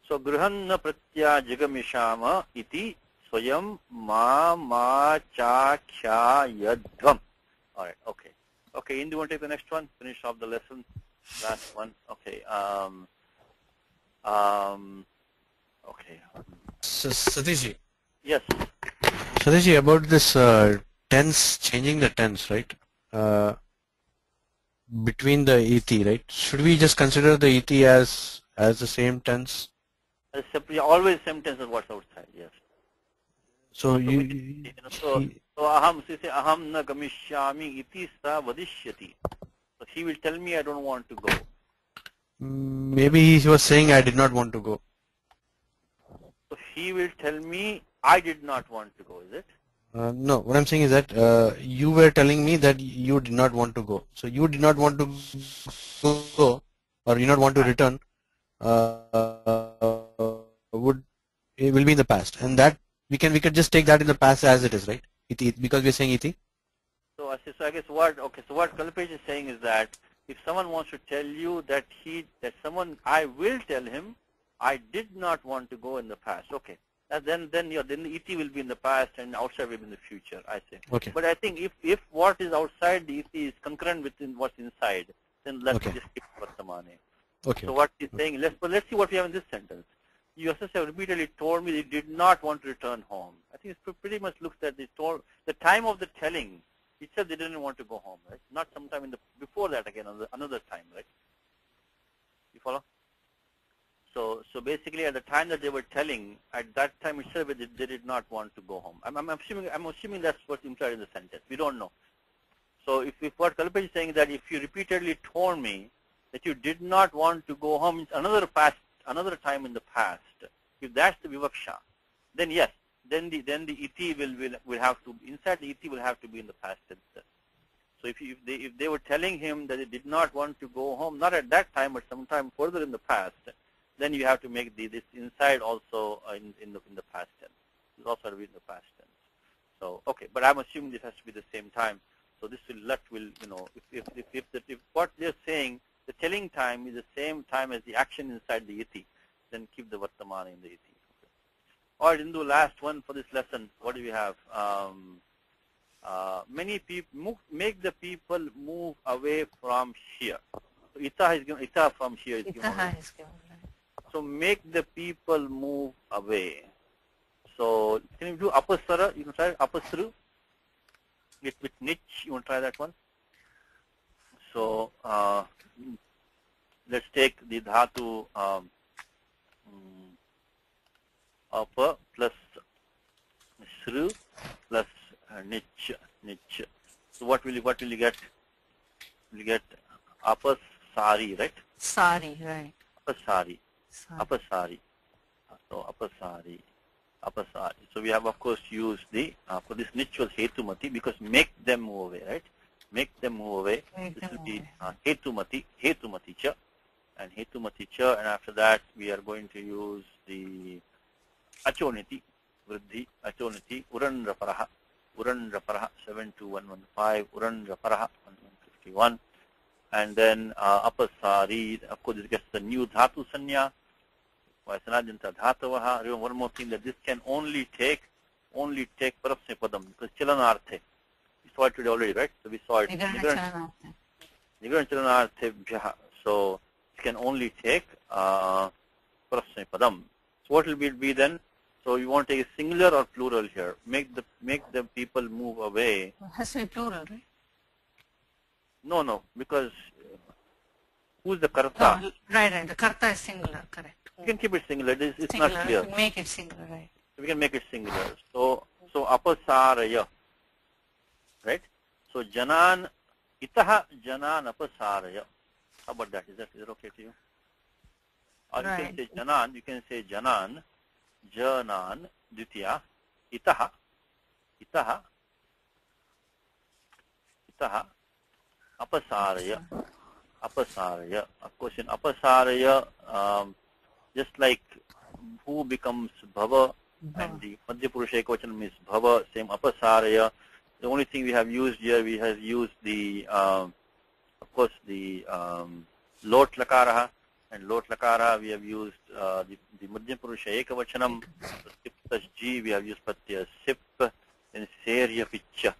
So Gruhanna Pratya Jigamishama iti Swayam ma cha kya yadvam. Alright, okay. Okay, Indu, you want to take the next one? Finish off the lesson. Last one. Okay. Okay. Satishji. Yes. Satishji, about this tense, changing the tense, right? Between the iti, right? Should we just consider the iti as the same tense? Always same tense as what's outside, yes. So aham, so say aham na gamishyami iti sa vadishyati. So he will tell me I don't want to go. Maybe he was saying I did not want to go. So he will tell me I did not want to go, is it? No, what I'm saying is that you were telling me that you did not want to go. So you did not want to go, or you did not want to return. It will be in the past, and that we could just take that in the past as it is, right? Iti, because we are saying iti. So I guess what Kalpesh is saying is that if someone wants to tell you that I will tell him I did not want to go in the past. Okay. Then the iti will be in the past and outside will be in the future, I say. Okay. But I think if what is outside the iti is concurrent with what's inside, then let's just keep vartamane. Okay. So what he's saying, let's see what we have in this sentence. You also have repeatedly told me that you did not want to return home. I think it pretty much looks at the time of the telling. It said they didn't want to go home, right? Not sometime before that again, another time, right? You follow? So basically, at the time that they were telling, at that time itself, they did not want to go home. I'm assuming that's what's implied in the sentence. We don't know. So if what Kalpesh is saying is that if you repeatedly told me that you did not want to go home, it's another time in the past. If that's the vivaksha, then yes, then the iti will have to inside the iti will have to be in the past tense. So if they were telling him that they did not want to go home, not at that time, but sometime further in the past, then you have to make this inside also in the past tense. It also has to be in the past tense. So okay, but I'm assuming this has to be the same time. So this if what they're saying, the telling time is the same time as the action inside the iti, then keep the vartamana in the iti. Okay. All right, Indu, last one for this lesson. What do we have? Many people make the people move away from here. So ita from here is given. So make the people move away. So can you do apasara? You can try apasru. With niche, you want to try that one? So let's take the dhatu apa plus sru plus niche. So what will you get? You get apasari, right? Sari, right. Apasari. Apasari. So apasari. So we have of course used the for this niche was hetumati because make them move away, right? Make them move away. This will be hetumati cha, and hetumati cha, and after that we are going to use the achoniti, vriddhi, achoniti, uranraparaha 72115, uranraparaha 1151, and then apasari. Of course, this gets the new dhatu sanya. Remember one more thing, that this can only take parapsne padam because chalanarthe. We saw it today already, right? So we saw it. Nigaran chalanarthe bhyaha. So it can only take parapsne padam. So what will be then? So you want to take a singular or plural here? Make the people move away. It has to be plural, right? No, because who's the karta? No, right. The karta is singular, correct. You can keep it singular. It's Singular. not clear. Make it singular, right? We can make it singular. So apasaraya, right? So janan, itaha janan apasaraya. How about that? Is that okay to you? Or right. You can say janan, ditya, itaha, apasaraya. Of course, in apasaraya, just like who becomes bhava, and the Madhya Purusha Ekvachanam is bhava, same apasaraya. The only thing we have used here, we have used the, of course, the lot lakara, and lot lakara we have used the Madhyam Purusha Ekavachanam. Sip plus G we have used Pratyaya sip, and Serya Picha.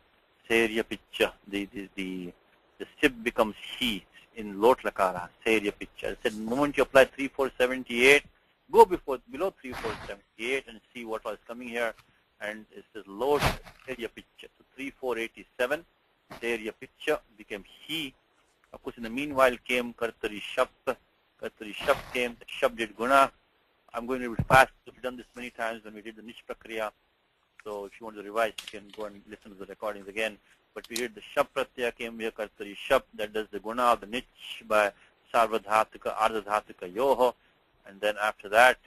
The sip becomes he in lot lakara, Serya Picha. I said the moment you apply 3478, go below 3478 and see what was coming here, and it says lot Serya Picha. So 3487, Serya Picha became he. Of course, in the meanwhile came Kartari Shap. Kartari Shap came, the Shap did Guna. I'm going to read fast. We've done this many times when we did the Nish Prakriya. So if you want to revise, you can go and listen to the recordings again. But we did the Shap Pratyaya came here, Kartari Shap, that does the Guna of the Nish by Sarvadhatika, Ardhadhatika Yoho. And then after that,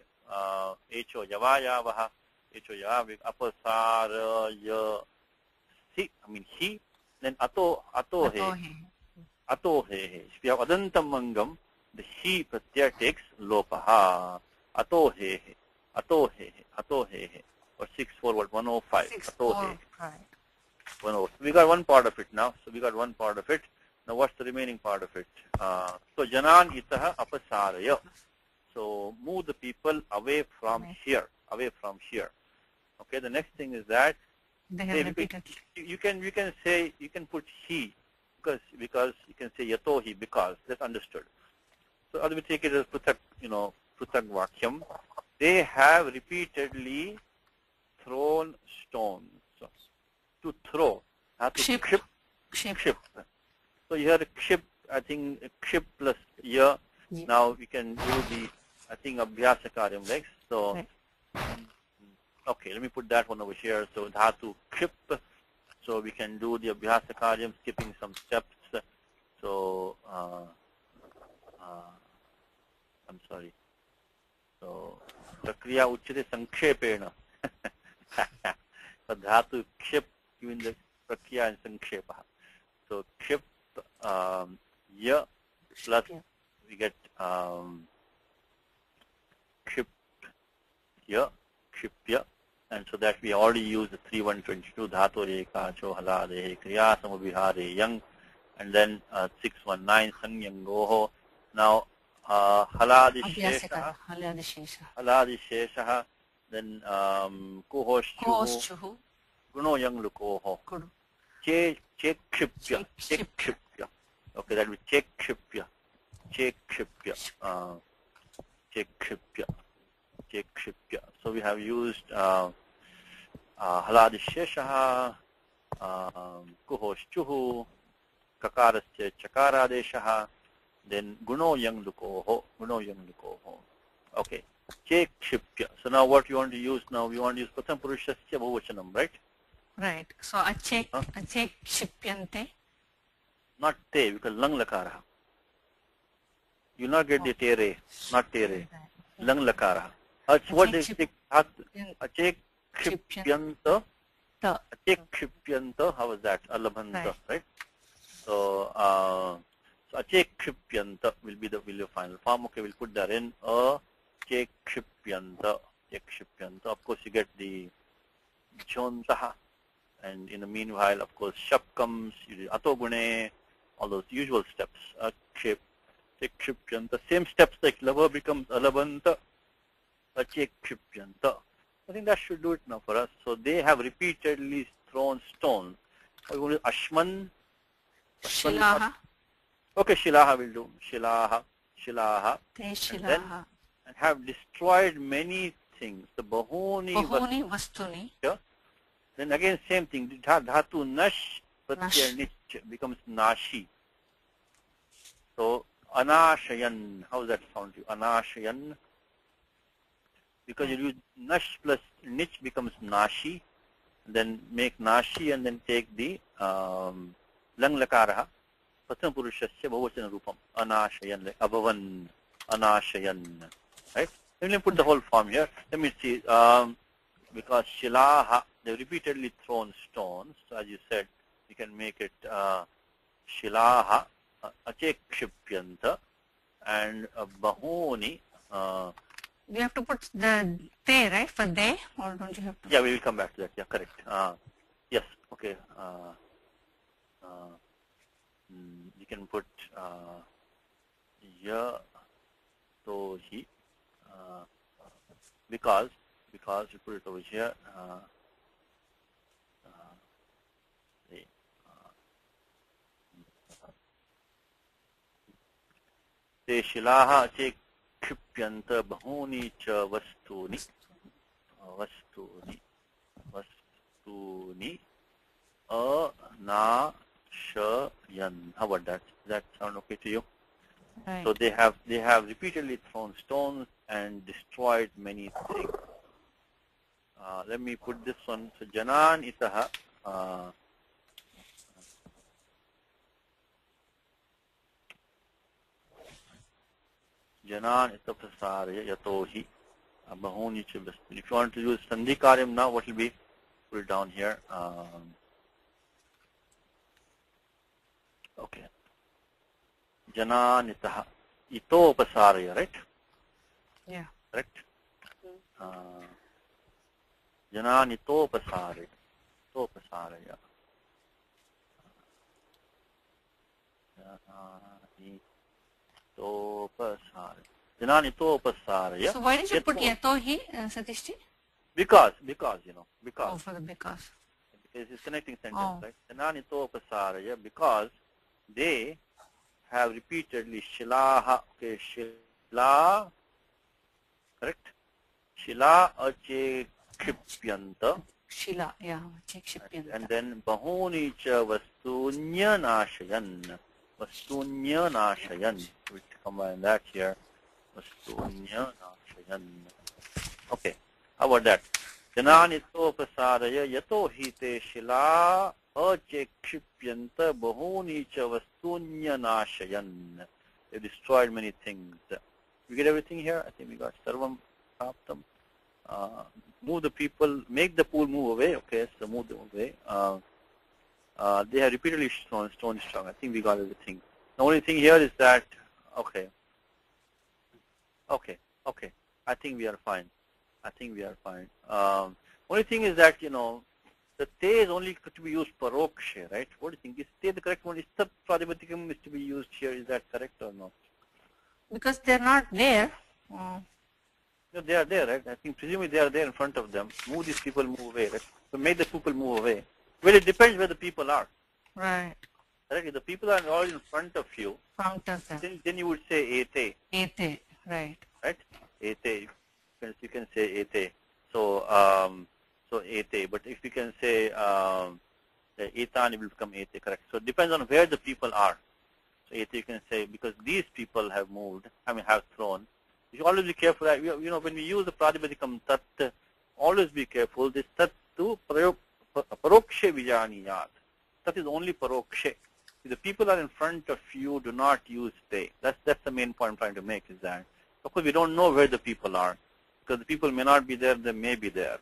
Echo Yavayavaha, Echo Yavik, Apasara Ya, he, then Ato He. Ato he. If you have Adantam Mangam, the he pratyaya takes lopaha. Ato he. Ato he. Ato he. Or 6-4, what? 105. Ato he. 105. We got one part of it now. Now what's the remaining part of it? So Janan itaha apasaraya. So move the people away from here. Okay. The next thing is that you can say, you can put he. Because you can say yatohi, because that's understood. So other we take it as pruthak vakyam. They have repeatedly thrown stones. To throw, have to kship. So you have a kship, I think kship plus ya. Yeah. Now we can do the, I think, abhyasa karyam next. So okay, let me put that one over here. So dhatu kship. So we can do the abhyasa karyam, skipping some steps. So I'm sorry. So prakriya uchyate sankhepena. So dhatu kship, given the prakriya and sankhepa. So kship ya plus we get kship ya, kshipya. And so that we already used the 3122 dhatu reka cho halade kriya samabhihare yang, and then 619 sanyangoho. Now haladi shesha, then kuhoschuhu guno yang lukoho chekshipya. Okay, that will be chekshipya. So we have used haladisheshaha, kuhoschuhu, kakarasya chakaradeshaha, then guno yang lukoho. Okay, chekshipya. So now what you want to use now? We want to use pratham purushasya bahuvachanam, right? Right. So achekshipyante. Not te, because lang lakara. You will not get the tere, not tere. Lang lakara. What they take? Achekshipyanta. Achekshipyanta. How was that? Alabhanta, right? So achekshipyanta will be the final form. Okay, we'll put that in. Achekshipyanta. Of course, you get the chontaha, and in the meanwhile, of course, shap comes. You do atogune, all those usual steps. Achekshipyanta. Same steps like lava becomes alabhanta. Achekshipyanta. I think that should do it now for us. So they have repeatedly thrown stones. Ashman. Shilaha. Okay, shilaha will do. Shilaha. And have destroyed many things. The bahuni vastuni. Yeah. Then again, same thing. Dhatu nash pratyaya nich becomes nashi. So anashayan. How does that sound to you? Anashayan. Because you use nash plus nich becomes nashi. Then make nashi and then take the lang lakaraha. Pratham purushasya bahuvachana rupam. Anashayan. Abhavan. Anashayan. Right? Let me put the whole form here. Let me see. Because shilaha, they repeatedly thrown stones. So as you said, you can make it shilaha, achekshipyanta, and bahuni. You have to put the te, right, for they, or don't you have to? Yeah, we will come back to that. Yeah, correct. Yes, okay. You can put Yatohi, because we put it over here. Te shilaha che kshipyanta bahuni cha vastuni anashayan. How about that? Does that sound okay to you? Right. So they have repeatedly thrown stones and destroyed many things. Let me put this one. So Janan itaha. Janan itapasarya yatohi bahuni cha vastuni. If you want to use sandhi karyam now, what will be? Put it down here. Okay. Jananitaha. Ito pasaraya, right? Yeah. Correct? Jananito pasaraya. Ito pasaraya. Jananito pasaraya. Jananito pasaraya. So why did you put yatohi, Satishji? Because, because. Oh, for the because. Because it's connecting sentence, right? Jananito pasaraya, because they have repeatedly shilaha, okay, shila, correct? Shila ache kshipyanta. Shila, yeah, kshipyanta. And then bahuni cha vastunya nashayan. Vastunya nashayan. We combine that here. Vastunya nashayan. Okay, how about that? Jananito pasaraya yato hite shila ache kshipyanta bahuni cha vastunya nashayan. They destroyed many things. We get everything here? I think we got sarvam praptam. Move the people, make the pool move away. Okay, so move them away. They have repeatedly stone strong. I think we got everything. The only thing here is that, okay. I think we are fine. Only thing is that, the te is only to be used parokshe, right? What do you think? Is te the correct one? Is tat pradipatikam is to be used here? Is that correct or not? Because they're not there. No, they are there, right? I think presumably they are there in front of them. Move these people, move away, right? So make the people move away. Well, it depends where the people are. Right. Correct? If the people are all in front of you, Front of them. then you would say ete. Ete, right. Right? Ete. You can say ete. So, ete. But if you can say etan, it will become ete, correct? So it depends on where the people are. So ete you can say, because these people have moved, have thrown. You should always be careful that, when we use the pradipadikam tat, always be careful. This tat tu parokshe vijaniyat. Tat is only parokshe. If the people are in front of you, do not use te. That's the main point I'm trying to make, is that, of course, we don't know where the people are, because the people may not be there, they may be there.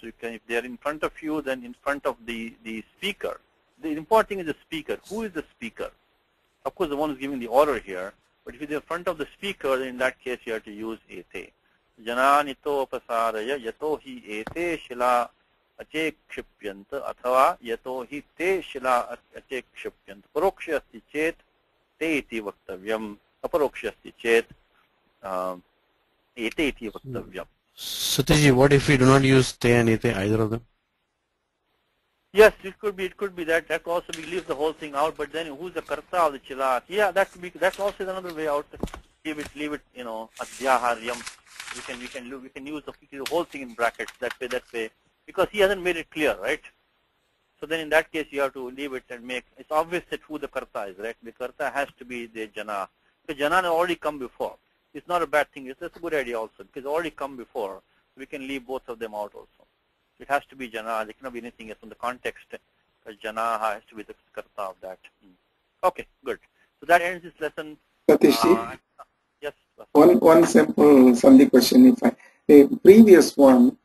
So if they are in front of you, then in front of the speaker. The important thing is the speaker. Who is the speaker? Of course, the one who's giving the order here. But if it's in front of the speaker, then in that case you have to use ete. Jananito pasaraya yato hi ete shila ache kshipyanta athava yato hi te shila ache kshipyanta. Paroksha asti chet te iti vaktavyam. Aparoksha asti chet ete iti vaktavyam. Satishji, what if we do not use te and ete, either of them? Yes, it could be that. That could also be, leave the whole thing out, but then who's the karta of the chilat? Yeah, that's also another way out. Leave it, adhyaharyam. We can use the whole thing in brackets that way, because he hasn't made it clear, right? So then in that case you have to leave it and make, it's obvious that who the karta is, right? The karta has to be the jana. Because jana has already come before. It's not a bad thing. It's a good idea also, because it's already come before. We can leave both of them out also. It has to be jana. There cannot be anything else from the context, because jana has to be the karta of that. Okay, good. So that ends this lesson. Satishji, yes. one simple Sandhi question. The previous one,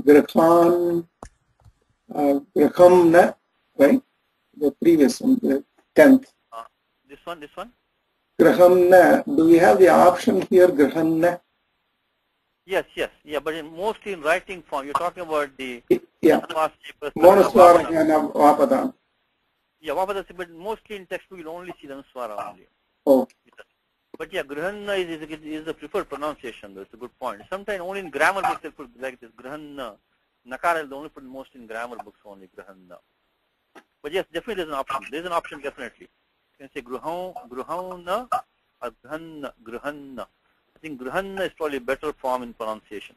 Grahamna, right? The previous one, the 10th. This one? Grahamna, do we have the option here, Grahamna? Yes, yeah, but mostly in writing form. You're talking about the Manuswara and Vapadana. Yeah, Vapadana, but mostly in textbook you'll only see the Anuswara only. Okay. But yeah, Grihanna is the preferred pronunciation. That's a good point. Sometimes only in grammar books they put like this, Grihanna. Nakara is the only put most in grammar books only, Grihanna. But yes, definitely there's an option. There's an option definitely. You can say Gruhauna or Gruhanna. I think Gruhanna is probably a better form in pronunciation.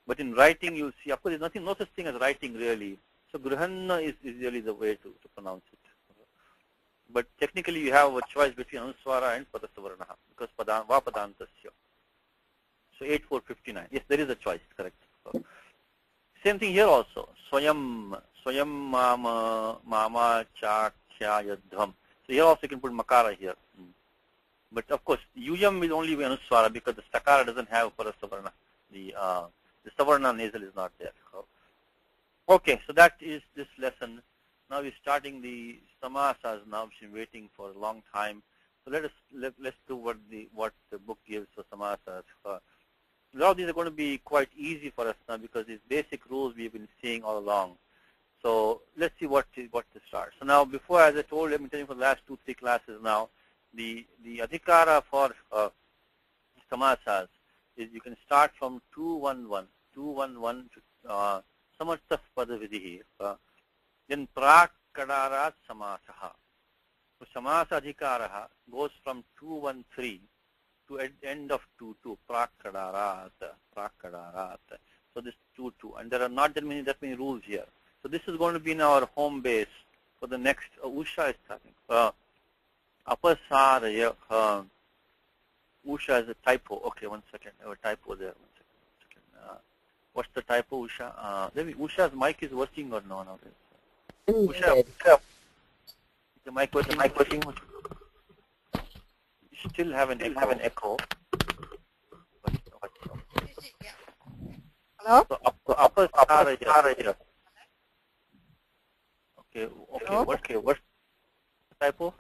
But in writing, you'll see, of course, there's no such thing as writing really. So Gruhanna is really the way to pronounce it. But technically, you have a choice between Anuswara and Padasavarnaha because Vapadantasya. So 8459. Yes, there is a choice, correct. So, same thing here also. Swayam mama chakya yadham. So here also you can put makara here. But of course, yuyam will only be Anuswara because the stakara doesn't have Padasavarna. The savarna nasal is not there. Okay, so that is this lesson. Now we're starting the samasas now, which we've been waiting for a long time. So let's do what the book gives for samasas. A lot of these are going to be quite easy for us now because these basic rules we've been seeing all along. So let's see what to start. So now before, as I told, let me tell you for the last 2-3 classes now, the adhikara for samasas is you can start from 211 samartha padavidihi. Then prak kadarat samasaha. So samasa adhikaraha goes from 213 to end of 22 prak kadarat. So this 22, and there are not that many rules here. So this is going to be in our home base for the next. Usha is starting. Apasaraya. Usha is a typo. Okay, one second. I have a typo there. One second. What's the typo, Usha? Usha's mic is working or no? Usha, the mic working? You still have an echo. Hello? So Apasaraya. Okay. What's the typo?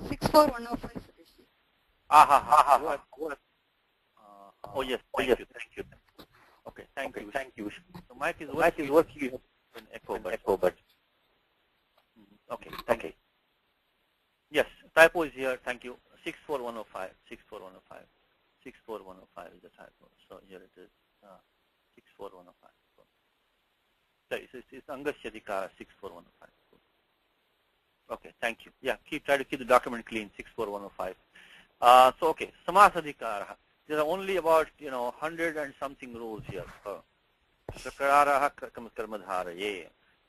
64105. Oh yes, thank you. Okay, thank you. The mic is working. An echo, but okay. Yes, typo is here. Thank you. 64105. 64105 is the typo. So here it is. 64105. Sorry, it's Angasya Adhikara 64105. Okay, thank you. Yeah, try to keep the document clean. 64105. So okay, Samasadhikara. There are only about 100 and something rules here.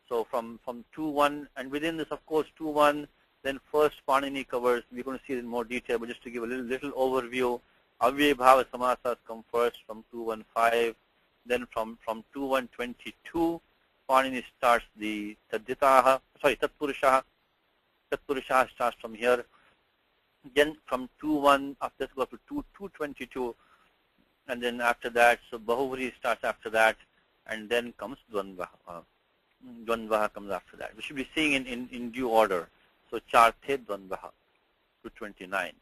So from 2-1, and within this, of course, 2-1, then first Panini covers. We're going to see it in more detail, but just to give a little overview, Avyaya Bhava Samasas come first from 2-1-5. Then from 2-1-22, Panini starts the Tadhitaha, Tatpurushaha. Tatpurushaha starts from here. Then from 2-1, after that go up to 2-22, and then after that, so Bahuvri starts after that, and then comes Dvandvaha. Dvandvaha comes after that. We should be seeing in due order. So Charte Dvandvaha to 29.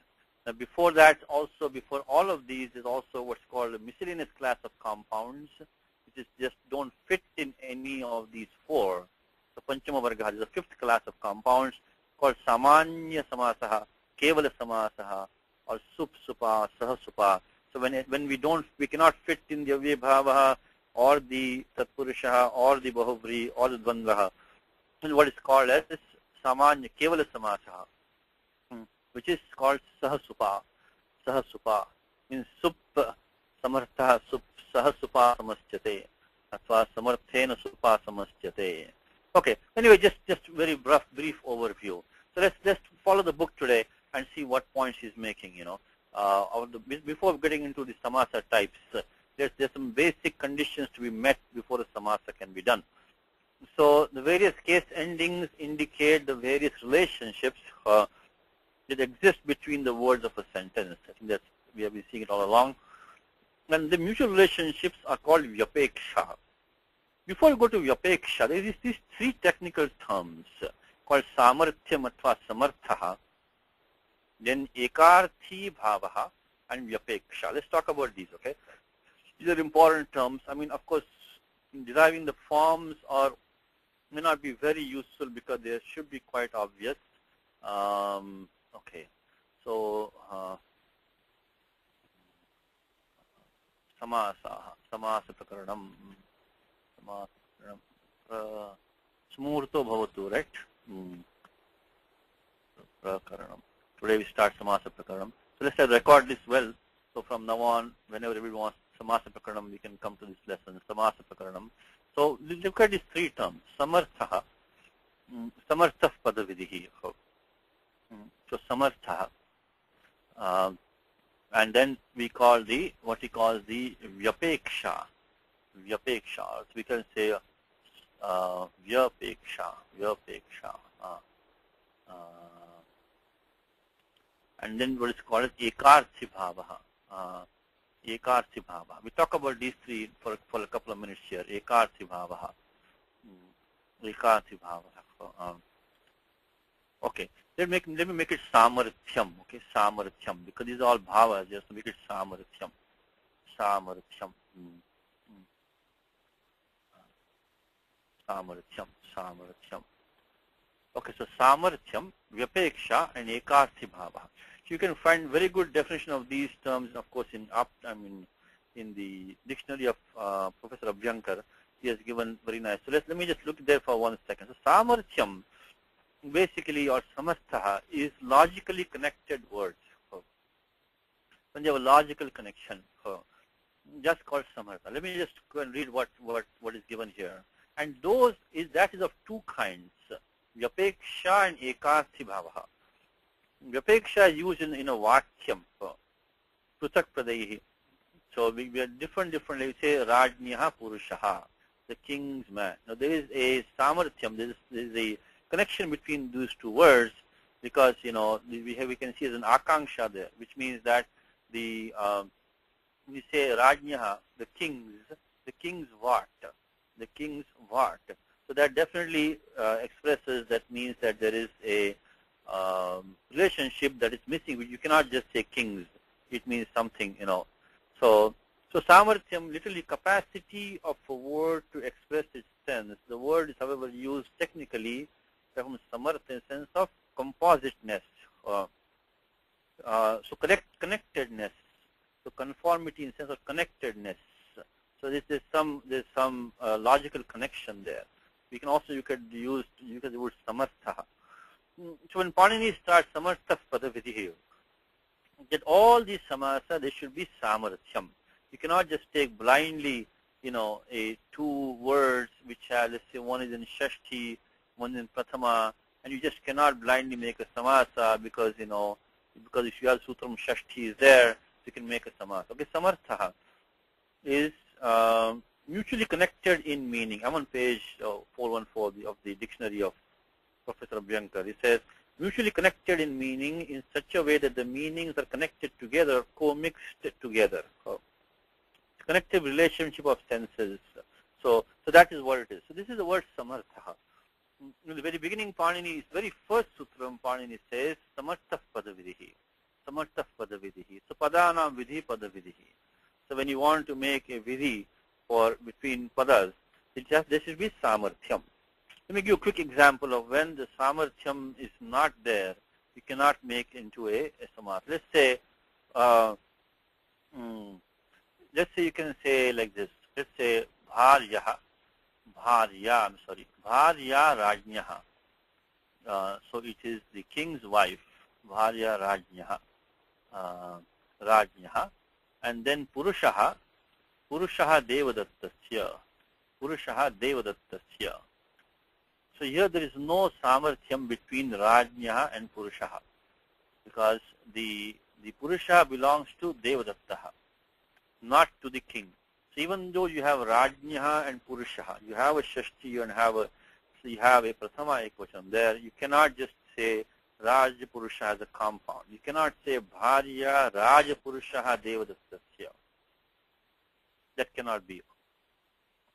Now before that, also before all of these is also what's called a miscellaneous class of compounds, which is just don't fit in any of these four. So Panchama Varga is the fifth class of compounds called Samanya Samasaha, Kevala Samasaha, or Sup Supa, Saha Supa. So when we cannot fit in the Avyaya Bhava or the Tatpurushaha or the Bahuvri or the Dvandvaha, this is what is called as Samanya Kevala Samasaha, which is called Saha Supa. Saha Supa means Sup Samartha Sup Saha Supa Samaschate, Athva Samarthena Supa Samaschate. Okay, anyway, just very brief overview. So let's follow the book today and see what points he's making, before getting into the samasa types, there's some basic conditions to be met before the samasa can be done. So the various case endings indicate the various relationships that exist between the words of a sentence. I think we have been seeing it all along. And the mutual relationships are called Vyapeksha. Before we go to Vyapeksha, there is these three technical terms called Samarthyam Atva Samarthaha, then Ekarthi Bhavaha, and Vyapeksha. Let's talk about these, okay? These are important terms. I mean, of course, deriving the forms may not be very useful because they should be quite obvious. Okay. So samasa prakaranam. Smurto bhavatu, right? Prakaranam. Today we start samasa prakaranam. So let's record this well. So from now on, whenever everyone wants samasa prakaranam, we can come to this lesson, samasa prakaranam. So look at these three terms, samartha, samartha padavidihi. So samartha, and then we call what we call the vyapeksha. So we can say vyapeksha. And then what is called ekarthi bhava. Ekarthi bhava. We talk about these three for a couple of minutes here. Ekarthi bhava. Ekarthi bhava. Okay. Let me make it samarthyam. Okay, samarthyam, because these are all bhavas. Just to make it samarthyam. Samarthyam. Samarthyam. Okay, so samarthyam, vyapeksha, and ekarthi bhava. You can find very good definition of these terms, of course, in the dictionary of Professor Abhyankar. He has given very nice. So let me just look there for 1 second. So samarthyam, basically, or samartha, is logically connected words. When they have a logical connection, just called samartha. Let me just go and read what is given here. And that is of two kinds, vyapeksha and ekarthi bhava. Vyapeksha is used in a vakyam, prutak pradaihi. So we are different. We say rajnyaha purushaha, the king's man. Now there is a samarthyam. There is a connection between these two words, because we can see as an akanksha there, which means that we say rajnyaha, the king's what. So that definitely expresses, that means that there is a relationship that is missing. You cannot just say kings. It means something, So samarthyam, literally capacity of a word to express its sense. The word is, however, used technically from samartha in the sense of compositeness. So connectedness. So conformity in the sense of connectedness. So there's some logical connection there. You could use the word samartha. So when Panini starts samartha padavidihi, get all these samasa, they should be samarthyam. You cannot just take blindly, two words which have, let's say, one is in shashti, one in prathama, and you just cannot blindly make a samasa because if you have sutram shashti is there, you can make a samasa. Okay, samartha is mutually connected in meaning. I'm on page 414 of the dictionary of Professor Abhyankar. He says, mutually connected in meaning in such a way that the meanings are connected together, co-mixed together. Connective relationship of senses. So that is what it is. So this is the word samartha. In the very beginning, Panini's very first sutram, Panini says, samartha padavidihi. Samartha padavidihi. So padanam vidhi padavidihi. So when you want to make a vidhi between padas, there should be samarthyam. Let me give you a quick example of when the samarthyam is not there, you cannot make into a samartha. Let's say you can say like this. Let's say bharya rajnyaha. So it is the king's wife, bharya rajnyaha. And then purushaha devadattasya. So here there is no samarthyam between rajnyaha and purushaha, because the purusha belongs to devadattaha, not to the king. So even though you have rajnyaha and purushaha, you have a shashti and you have a prathama ekvachan there, you cannot just say Raj Purusha as a compound. You cannot say Bharya Raj Purushaha Devadattasya. That cannot be.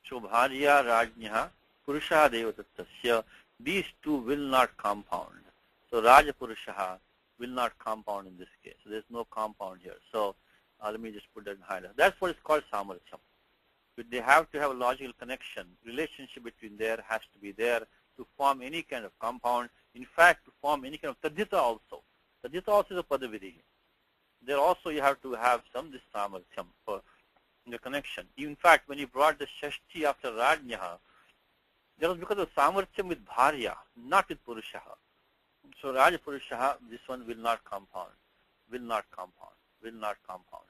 So Bharya Rajnyaha Purushaha Devadattasya, these two will not compound. So Raj Purushaha will not compound in this case. So there's no compound here. So let me just put that in highlight. That's what is called samarthyam. But they have to have a logical connection. Relationship between there has to be there to form any kind of compound. In fact, to form any kind of tadhita also. Tadhita also is a padavidhi. There also you have to have some this samarthyam for the connection. In fact, when you brought the Shashti after Rajnyaha, that was because of samarthyam with Bharya, not with Purushaha. So Raja Purushaha, this one will not compound, will not compound, will not compound.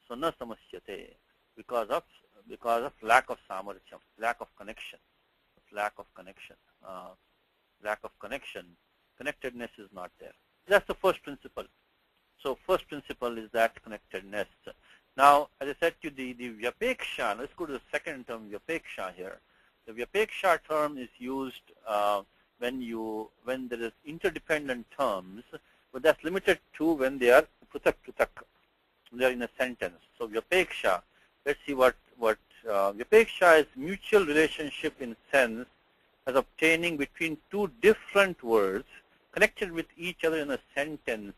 So na samasyate, because of lack of samarthyam, lack of connection, lack of connection, connectedness is not there. That's the first principle. So first principle is that connectedness. Now, as I said to you, the Vyapeksha, let's go to the second term, Vyapeksha here. The Vyapeksha term is used when there is interdependent terms, but that's limited to when they are prutak, they are in a sentence. So Vyapeksha, let's see what Vyapeksha is mutual relationship in sense as obtaining between two different words connected with each other in a sentence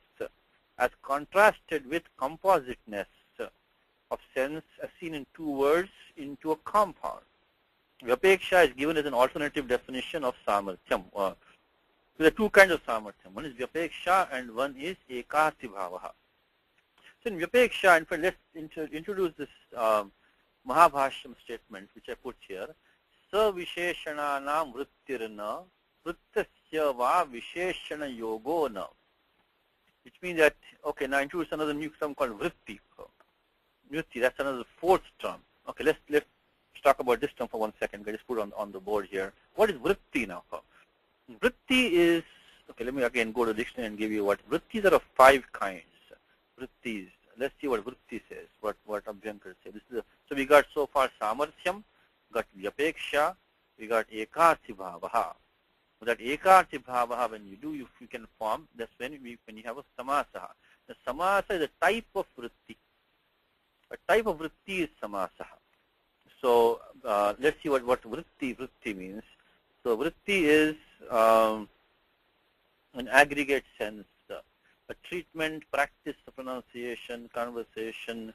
as contrasted with compositeness of sense as seen in two words into a compound. Vyapeksha is given as an alternative definition of samarthyam. So there are two kinds of samarthyam. One is Vyapeksha and one is ekasi bhavaha. So in Vyapeksha, in fact, let's introduce this Mahabhashyam statement which I put here. Sa visheshananam vrittirna vrittasya va visheshana yogo na. Which means that, okay, now introduce another new term called vritti. Vritti, that's another fourth term. Okay, let's talk about this term for 1 second. I just put it on the board here. What is vritti now? Vritti is, okay, let me again go to the dictionary and give you what vrittis are of 5 kinds. Vrittis. Let's see what vritti says, what Abhyankar says. So we got so far samarthyam, got vyapeksha, we got ekasi bhavaha. So that ekasi bhavaha, when you do, you can form, that's when you have a samasaha. The samasa is a type of vritti. A type of vritti is samasaha. So let's see what vritti means. So vritti is an aggregate sense, a treatment, practice, pronunciation, conversation.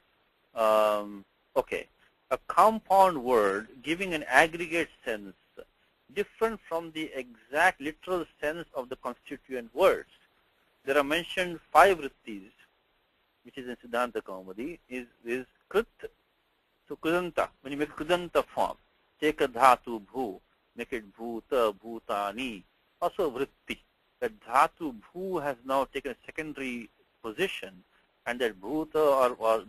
Okay, a compound word giving an aggregate sense different from the exact literal sense of the constituent words. There are mentioned 5 vrittis, which is in Siddhanta Kaumudi, is krit. So kudanta, when you make a kudanta form, take a dhatu bhu, make it bhuta, bhutani, also vritti. That dhatu bhu has now taken a secondary position, and that bhuta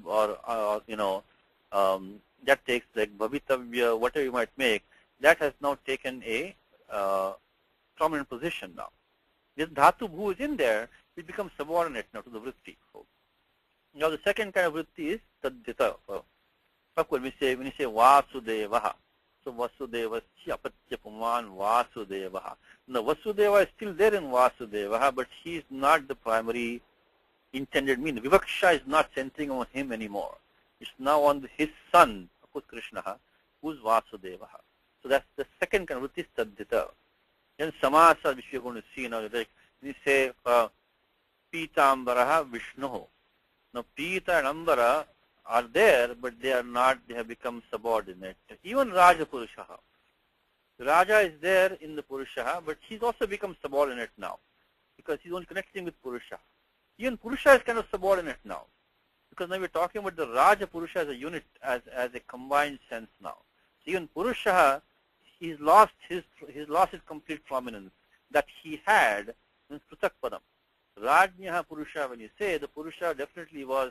or you know, that takes like bhavitavya, whatever you might make, that has now taken a prominent position now. This dhatu bhu is in there, it becomes subordinate now to the vritti. Now the second kind of vritti is tadhita. Of course, when you say Vasudevaha, so Vasudevasya apatya puman Vasudevaha. Now Vasudeva is still there in Vasudevaha, but he is not the primary intended meaning. Vivaksha is not centering on him anymore. It's now on his son, of course Krishna, who is Vasudevaha. So that's the second kind of vritti, tadhita. Then samasa, which we are going to see now, like when you say Pitambaraha Vishnuho. Now Pita and Ambara are there, but they are not, they have become subordinate. Even Raja Purushaha. Raja is there in the Purushaha, but he's also become subordinate now, because he's only connecting with Purusha. Even Purusha is kind of subordinate now, because now we're talking about the Raja Purusha as a unit, as a combined sense now. So even Purusha, he's lost his complete prominence that he had in Prutak Padam. Rajnyaha Purusha, when you say, the Purusha definitely was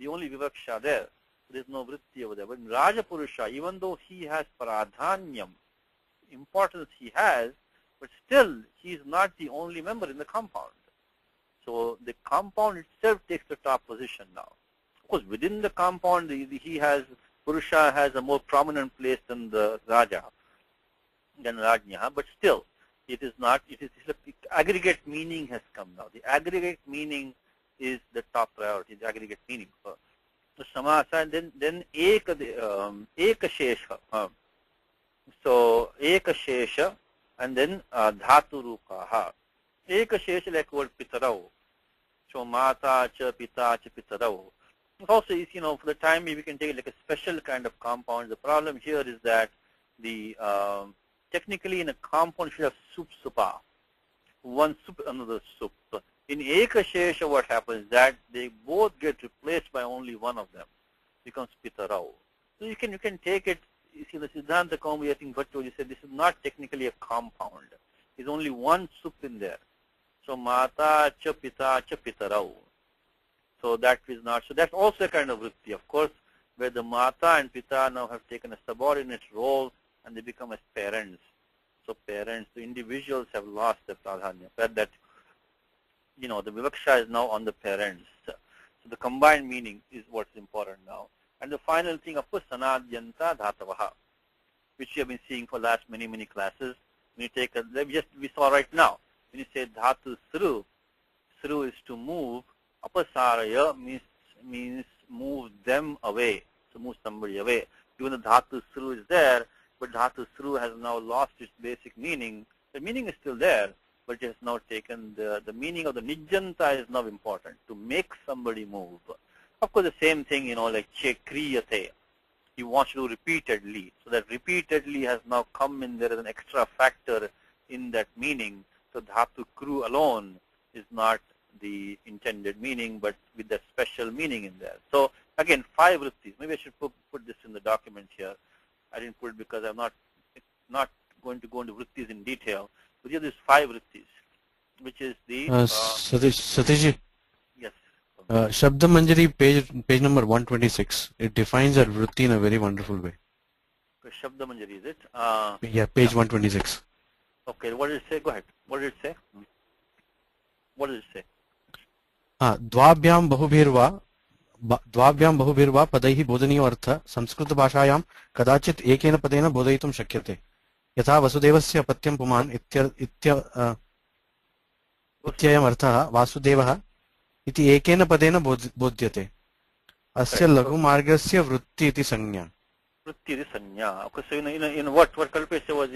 the only vivaksha there. There is no vritti over there. But in Raja Purusha, even though he has pradhanyam, importance he has, but still he is not the only member in the compound. So the compound itself takes the top position now. Of course, within the compound, Purusha has a more prominent place than the Raja, than Rajnyaha, but still, it is not, the aggregate meaning has come now. The aggregate meaning is the top priority, the aggregate meaning. So samasa, and then ekashesha. So ekashesha, and then dhatu rupaha. Ekashesha like word pitarau. So mata cha pita cha pitarau. Also, you know, for the time we can take like a special kind of compound. The problem here is that the technically in a compound you should have sup supa. one soup, another soup. In ekashesha, what happens is that they both get replaced by only one of them. Becomes pitarau. So you can take it. You see the Siddhanta Kaumudi, I think Bhattacharya said this is not technically a compound. There's only one soup in there. So mata cha pitarau. So that is not. So that's also a kind of vritti, of course, where the mata and pita now have taken a subordinate role and they become as parents. So parents, the individuals have lost their pradhanya. That the vivaksha is now on the parents. So the combined meaning is what's important now. And the final thing, of course, sanadyanta dhatavaha, which you have been seeing for the last many classes. When you take we saw right now. When you say dhatu sru is to move. Apasaraya means move them away. So move somebody away. Even the dhatu sru is there, but dhatu sru has now lost its basic meaning. The meaning is still there, but it has now taken the meaning of the nijjanta is now important, to make somebody move. Of course, the same thing, like chekriyate. He wants to do repeatedly. So that repeatedly has now come in there as an extra factor in that meaning. So dhatu kru alone is not the intended meaning, but with that special meaning in there. So again, 5 vrittis. Maybe I should put this in the document here. I didn't put it because I'm not going to go into vrittis in detail. But here there's 5 vrittis, which is the Satishji. Yes. Shabda Manjari, page number 126. It defines our vritti in a very wonderful way. Shabda Manjari, is it? Yeah, page 126. Okay, what did it say? Go ahead. What did it say? What did it say? द्वाभ्याम बहुभिर्वा पदैः बोधनीयो अर्थ संस्कृत भाषायां कदाचित् एकेन पदेन बोधयितुं शक्यते यथा वसुदेवस्य अपत्यं पुमान् इत्ययम् अर्थः वासुदेवः इति एकेन पदेन बोध्यते अस्य लघुमार्गस्य वृत्ति इति संज्ञा. Vritti iti sanya. Okay, so in what Kalpesha was,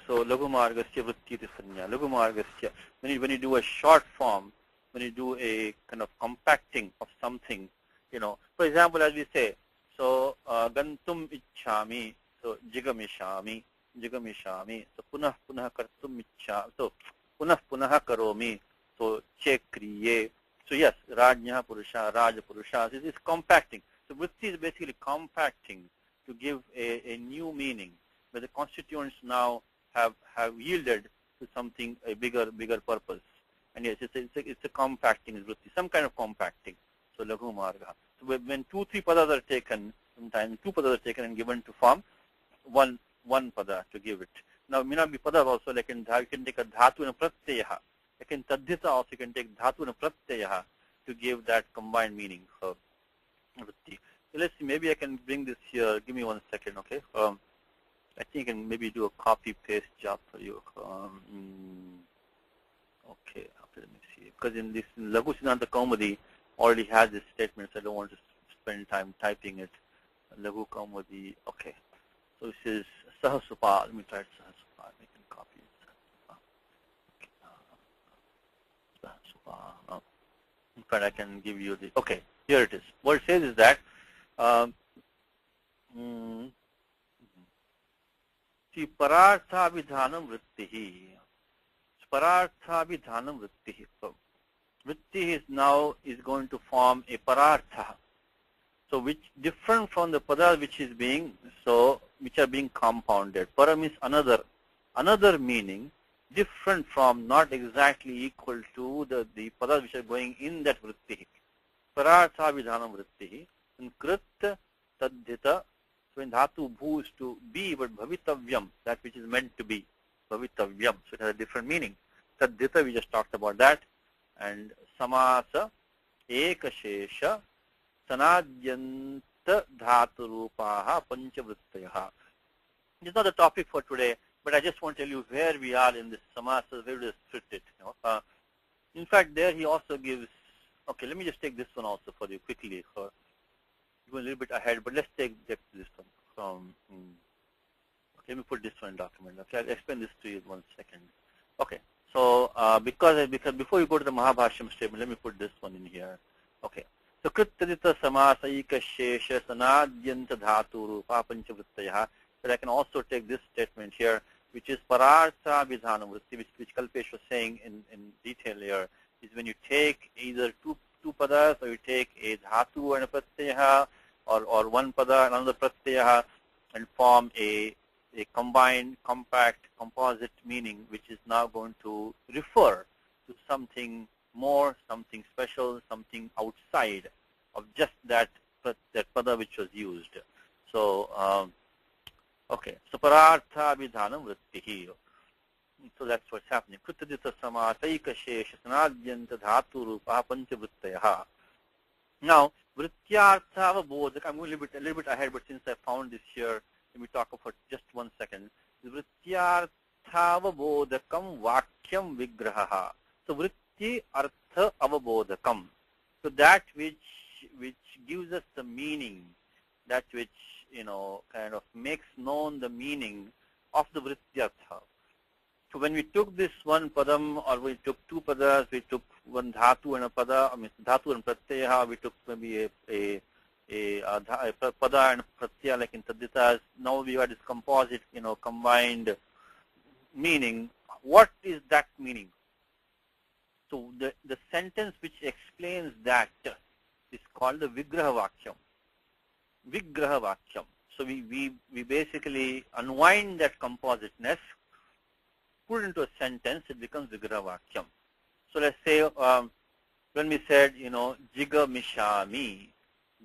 so laghumargasya vritti iti sanya. Laghumargasya. When you do a short form, when you do a kind of compacting of something, for example, as we say, so gantum ichhami, so jigamishami, so punah kartum ichha, so punah karomi, so chekriye. So yes, rajnya purusha, raja purusha. This is compacting. So vritti is basically compacting to give a new meaning, where the constituents now have yielded to something, a bigger purpose. And yes, it's a compacting vritti, some kind of compacting. So laghu marga. So when 2-3 padas are taken, sometimes 2 padas are taken and given to form one pada to give it. Now may not be pada also, like you can take a dhatu and a pratyaha. Like in tadhita also you can take dhatu and a pratyaha to give that combined meaning for vritti. So let's see, maybe I can bring this here. Give me 1 second, okay? I think I can maybe do a copy-paste job for you. Okay, let me see. Because in Laghu Siddhanta Kaumudi already has this statement, so I don't want to spend time typing it. Laghu Kaumudi, okay. So this is Sahasupa. Let me try it, Sahasupa. I can copy it. Sahasupa. In fact, I can give you the, okay, here it is. What it says is that, see, parartha vidhanam vrittihi. Parartha vidhanam vrittihi. So, vritti is going to form a parartha. So, which different from the pada which are being compounded. Para means another meaning, different from, not exactly equal to the pada which are going in that vritti. Parartha vidhanam vrittihi. And krit tadhita, so when dhatu bhu is to be, but bhavitavyam, that which is meant to be, bhavitavyam, so it has a different meaning. Tadhita, we just talked about that. And samasa ekashesha sanadyanta dhatu rupaha panchavrittayaha. It's not the topic for today, but I just want to tell you where we are in this samasa, where it is fitted. In fact, there he also gives, okay, let me just take this one also for you quickly. Go a little bit ahead, but let's take this one from, let me put this one in document. Okay, I'll explain this to you in 1 second. Okay, so because before you go to the Mahabhashyam statement, let me put this one in here. Okay, so krittadita samasaika shesha sanadyanta dhatu rupa panchavrittayaha. But I can also take this statement here. which is parartha vidhanam vritti, which Kalpesh was saying in detail here, is when you take either two padas, or you take a dhatu and a pratyaya, or one pada and another pratyaya, and form a combined, compact, composite meaning, which is now going to refer to something more, something special, something outside of just that pada which was used. So, okay. So, parartha vidhanam vrittihi. So that's what's happening. Kritadita samasaika shesha sanadyanta dhatu rupa pancha vrittayaha. Now, vrityartha avabodhak. I'm going a little bit ahead, but since I found this here, let me talk for just 1 second. Vrityartha avabodhakam vakyam vigraha. So, vritti artha avabodhakam. So that which gives us the meaning, that which, kind of makes known the meaning of the vrityartha. So when we took this one padam, or we took two padas, we took one dhatu and a pada, dhatu and pratyaya, we took maybe a pada and pratyaya like in taditas. Now we got this composite, combined meaning. What is that meaning? So the sentence which explains that is called the vigraha vakyam. Vigraha vakyam. So we basically unwind that compositeness, put it into a sentence, it becomes vigraha vakyam. So let's say when we said, jiga mishami,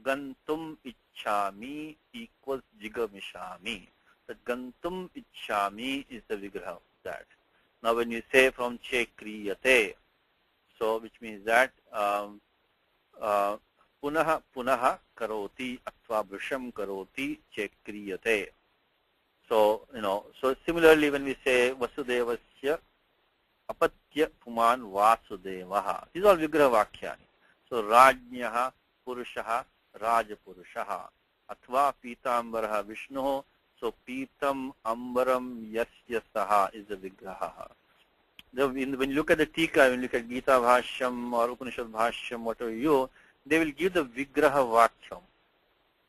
gantum ichchami equals jiga mishami. That gantum ichchami is the vigraha of that. Now when you say from chekriyate, so which means that punaha punaha karoti atva vrisham karoti chekriyate. So, so similarly when we say vasudevasya apatya puman vasudevaha, these are all vigraha vakyani. So rajnyaha purushaha rajapurushaha atva pitambaraha vishnuho, so pitam ambaram yasya saha is the vigraha. When you look at the Tika, when you look at Gita Bhashyam or Upanishad Bhashyam, whatever they will give the Vigraha Vakyam.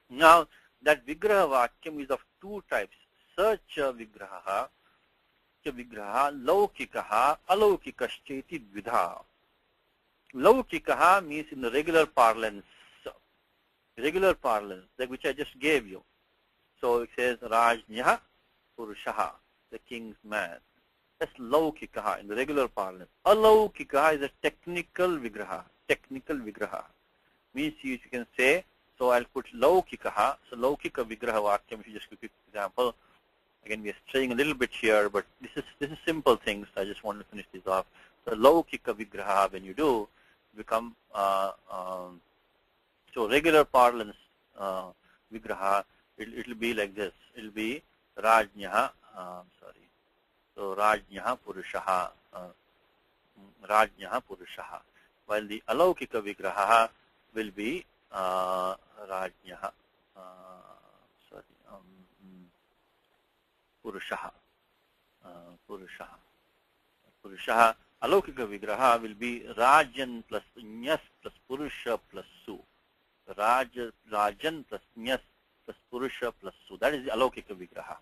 Now, that Vigraha Vakyam is of two types. Sacha Vigraha, Laukikaha, Alaukikascheti Vidha. Laukikaha means in the regular parlance, like which I just gave you. So it says Rajnyaha Purushaha, the king's man. That's laukikaha in the regular parlance. Alaukikaha is a technical vigraha. Means you can say, so I'll put laukikaha. So laukika vigraha vakyam, if you just give an example. Again, we are straying a little bit here, but this is simple things. I just want to finish this off. So laukika vigraha, when you do, become so regular parlance vigraha. It'll be like this. It'll be rajnyaha. So Rajnyaha Purushaha, while the Alaukika Vigraha will be Rajnyaha, Purushaha. Alaukika Vigraha will be Rajan plus Nyas plus Purusha plus Su. Rajan plus Nyas plus Purusha plus Su. That is the Alaukika Vigraha.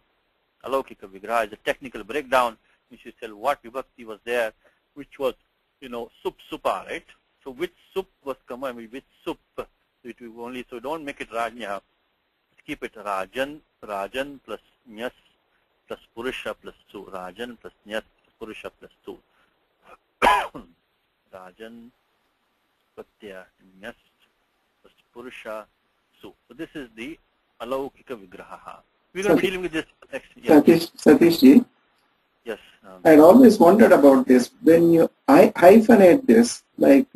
Alaukika Vigraha is a technical breakdown, which you tell what vibhakti was there, which was, sup supa, right? So which sup was combined with which sup? So it will only, so don't make it Rajnya. Keep it Rajan plus Nyas plus Purusha plus Su. Rajan plus Nyas plus Purusha plus Su. Rajan Patya Nyas plus Purusha Su. So this is the Alaukika Vigraha. We're going to be dealing with this next. Yes. Satishji, yes. I'd always wondered about this. When you hyphenate this, like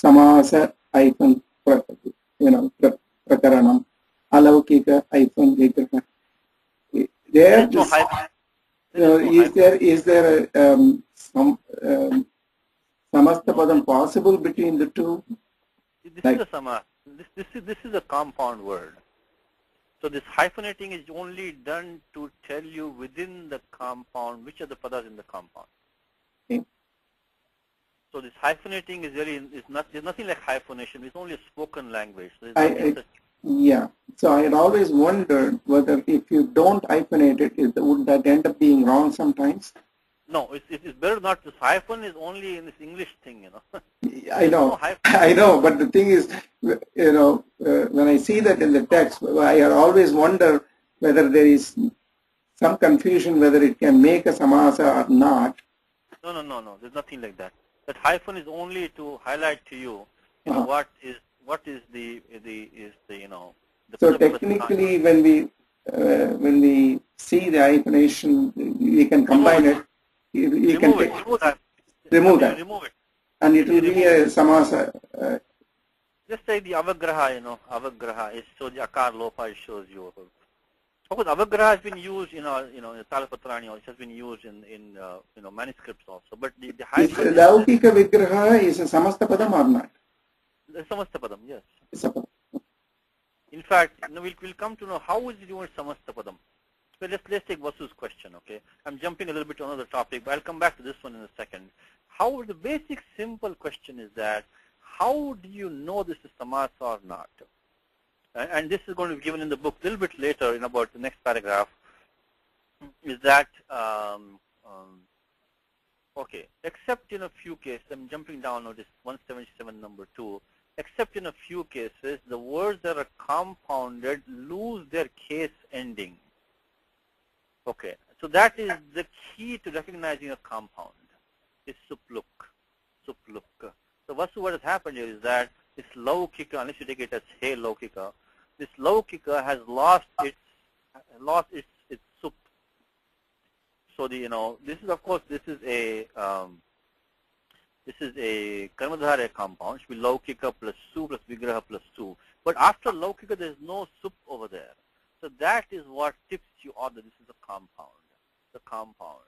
samasa hyphen, prakaranam, alaukika hyphen vigraha. There, is there some samastha padam possible between the two? This is a sama. This is a compound word. So this hyphenating is only done to tell you within the compound which are the padas in the compound. Okay. So this hyphenating is really there's nothing like hyphenation. It's only a spoken language. So Yeah. So I had always wondered whether if you don't hyphenate it, would that end up being wrong sometimes? No, it's better not. This hyphen is only in this English thing, you know. I know, no I know, but the thing is, you know, when I see that in the text, I always wonder whether there is some confusion whether it can make a samasa or not. No. There's nothing like that. That hyphen is only to highlight to you, what is the you know. So technically, when we see the hyphenation, we can combine it. You can remove that, and it will be a samasa. Just say the avagraha, you know, avagraha is so the akar lopa it shows you. Of course, avagraha has been used in Talapatrani, it has been used in manuscripts also. But the hyphen is Laukika Vigraha is a samasta padam or not? Samasta padam, yes. It's a padam. In fact, we'll come to know how is it even samasta padam. So let's take Vasu's question, okay? I'm jumping a little bit to another topic, but I'll come back to this one in a second. How the basic simple question is that how do you know this is samasa or not? And this is going to be given in the book a little bit later in about the next paragraph, is that, okay, except in a few cases, I'm jumping down on this 177 number 2, except in a few cases, the words that are compounded lose their case ending. Okay, so that is the key to recognizing a compound, is supluk. So what has happened here is that this laukika, unless you take it as hey laukika, this laukika has lost its sup. So this is of course this is a karmadhara compound. It should be laukika plus su plus vigraha plus su. But after laukika, there is no sup over there. So that is what tips you off that this is a compound. The compound.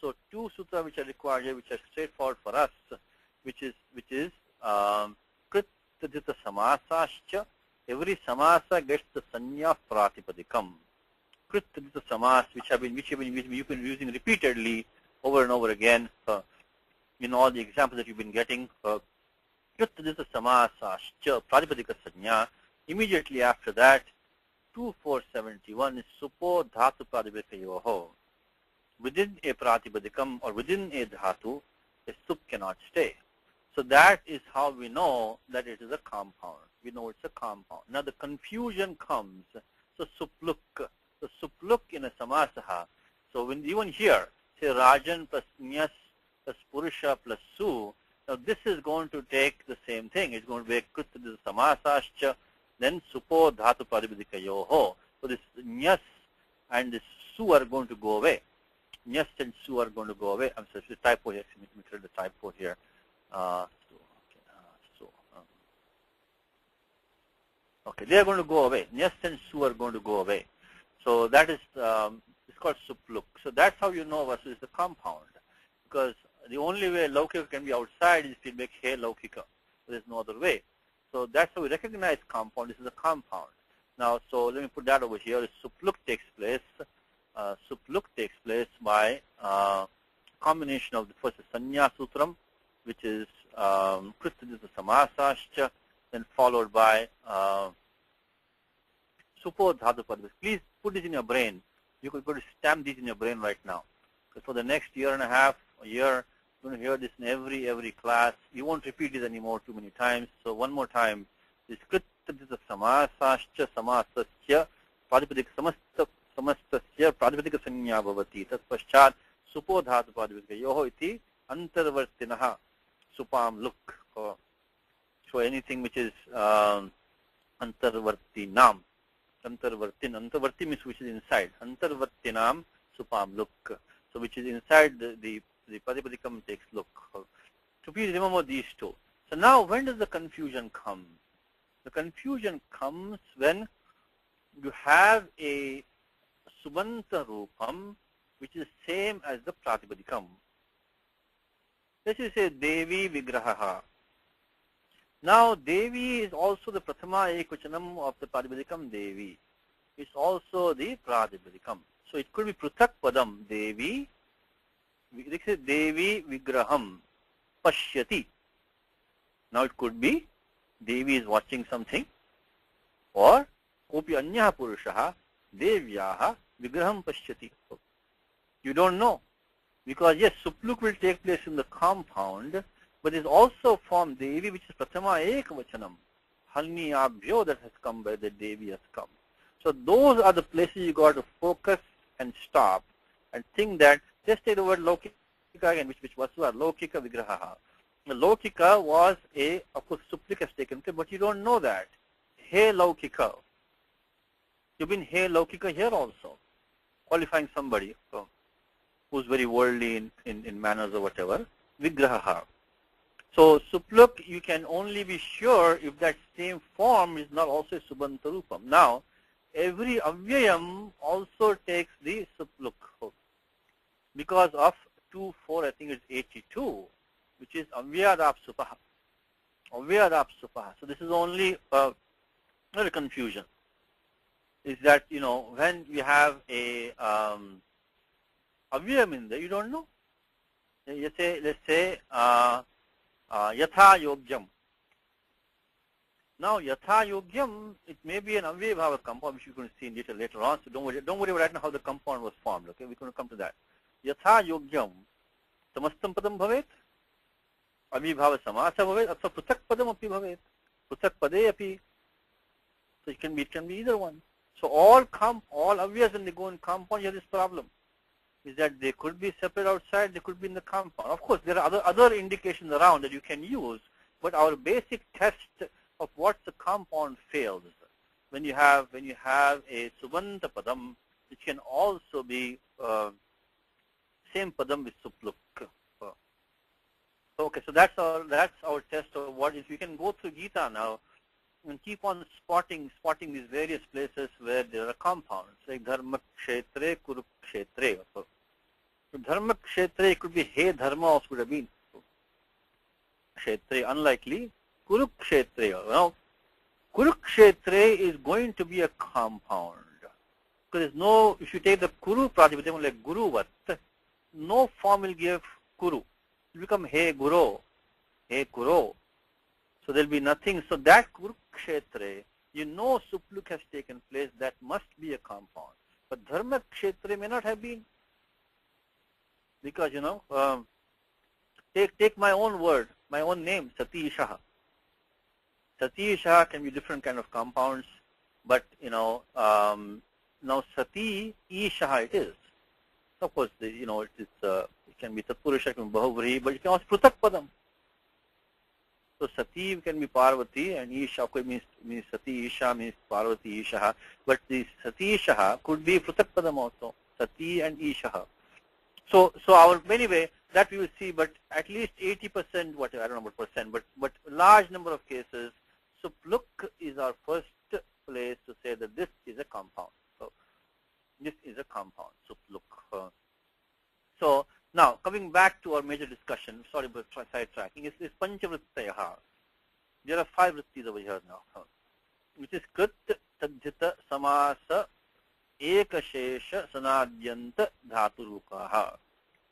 So two sutras which are required here, which are straightforward for us, which is krit tadita samasascha. Every samasa gets the sanya pratipadikam. Krit tadita samas, which you've been using repeatedly over and over again in all the examples that you've been getting. Krit tadita samasascha pratipadika sanya. Immediately after that, 2471 is supo dhatu pratipadikayoho. Within a pratipadikam or within a dhatu, a sup cannot stay. So that is how we know that it is a compound. We know it's a compound. Now the confusion comes. So supluk. So supluk in a samasaha. So when even here, say Rajan plus Nyas plus Purusha plus Su, now this is going to take the same thing. It's going to be Krit this samasascha, then Supo dhatu padipadikayoho. So this Nyas and this Su are going to go away. Nyas and Su are going to go away. I'm sorry, the typo here. Let me create the typo here. Okay, they are going to go away. Nyas and Su are going to go away. So that is, it's called supluk. So that's how you know Vasu is the compound. Because the only way laukika can be outside is if you make hey laukika. There is no other way. So that's how we recognize compound. This is a compound. Now, so let me put that over here. Supluk takes place. Supluk takes place by combination of the first sanya sutram, which is Kristadita samasascha, then followed by Supo dhatu padvis. Please put this in your brain. You could stamp these in your brain right now. Because for the next year and a half, a year, you're going to hear this in every class. You won't repeat it anymore too many times. So one more time. This Kristadita samasascha samasascha pradipadika samastasya pradipadika sanya bhavati. Tat paschat Supo dhatu padvis yoho iti antarvartinaha supam luk. So anything which is antarvartinam. Antarvarti means which is inside. Antarvartinam supam luk. So which is inside the padipadikam takes luk. So please remember these two. So now when does the confusion come? The confusion comes when you have a subanta rupam which is same as the pratipadikam. Let's just say Devi Vigraha. Now Devi is also the Prathama Ekvachanam of the Pratipadikam Devi. It's also the Pratipadikam. So it could be Pruthak Padam Devi. Let's say Devi Vigraham Pashyati. Now it could be Devi is watching something, or kopi anyah purushaha devyaha vigraham pashyati. You don't know. Because yes, supluk will take place in the compound, but is also from Devi, which is Prathama Ekavachanam. Halni Abhyo that has come by the Devi has come. So those are the places you got to focus and stop and think that, just take the word Lokika again, which was Lokika Vigraha. The Lokika was of course, suplik has taken place, but you don't know that. Hey Lokika. You've been Hey Lokika here also, qualifying somebody who's very worldly in manners or whatever, Vigraha. So supluk, you can only be sure if that same form is not also Subanta Rupam. Now, every avyayam also takes the supluk because of 2-4, I think it's 82, which is avyadap supaha. Avyadap supaha. So this is only a little confusion. Is that, when you have a avyayam in there, you don't know. Let's say yatha yogyam. Now yatha yogyam, it may be an avyabhava compound, which you can see in detail later on. So don't worry right now how the compound was formed. Okay, we're going to come to that. Yatha yogyam samastam padam bhavet, avyabhava samasa bhavet, atha pruthak padam api bhavet, pruthak pade api. So it can be either one. So all avyas when they go in compound, you have this problem. Is that they could be separate outside, they could be in the compound. Of course, there are other indications around that you can use, but our basic test of what's the compound fails. When you have a subanta padam, which can also be same padam with supluk. Okay, so that's our test of what is. We can go through Gita now and keep on spotting these various places where there are compounds, like dharma kshetre, kurukshetre. So dharma kshetre could be hey dharma also could have been. Kshetre unlikely. Kurukshetre. Now kurukshetre is going to be a compound. Because there's no, if you take the kuru pratipadam like guruvat, no form will give kuru. It will become hey guru, hey kuro. So there will be nothing. So that kurukshetre, supluk has taken place, that must be a compound. But dharma kshetre may not have been. Because, take my own word, my own name, Sati Ishaha. Sati Ishaha can be different kind of compounds, but, now Sati Ishaha it is. Of course, it can be Tatpurusha, it can be Bahuvri, but it can also Pruthak Padam. So Sati can be Parvati and Isha means Sati Isha means Parvati Ishaha. But the Sati Ishaha could be Pruthak Padam also, Sati and Ishaha. So anyway, that we will see, but at least 80%, whatever, I don't know what percent, but large number of cases, supluk is our first place to say that this is a compound. So this is a compound, supluk. So now coming back to our major discussion, sorry about sidetracking, is panchavrittayaha. There are 5 vrittis over here now, which is krit, tadjita, samasa, ekashesha, sanadyanta, dhaturukaha.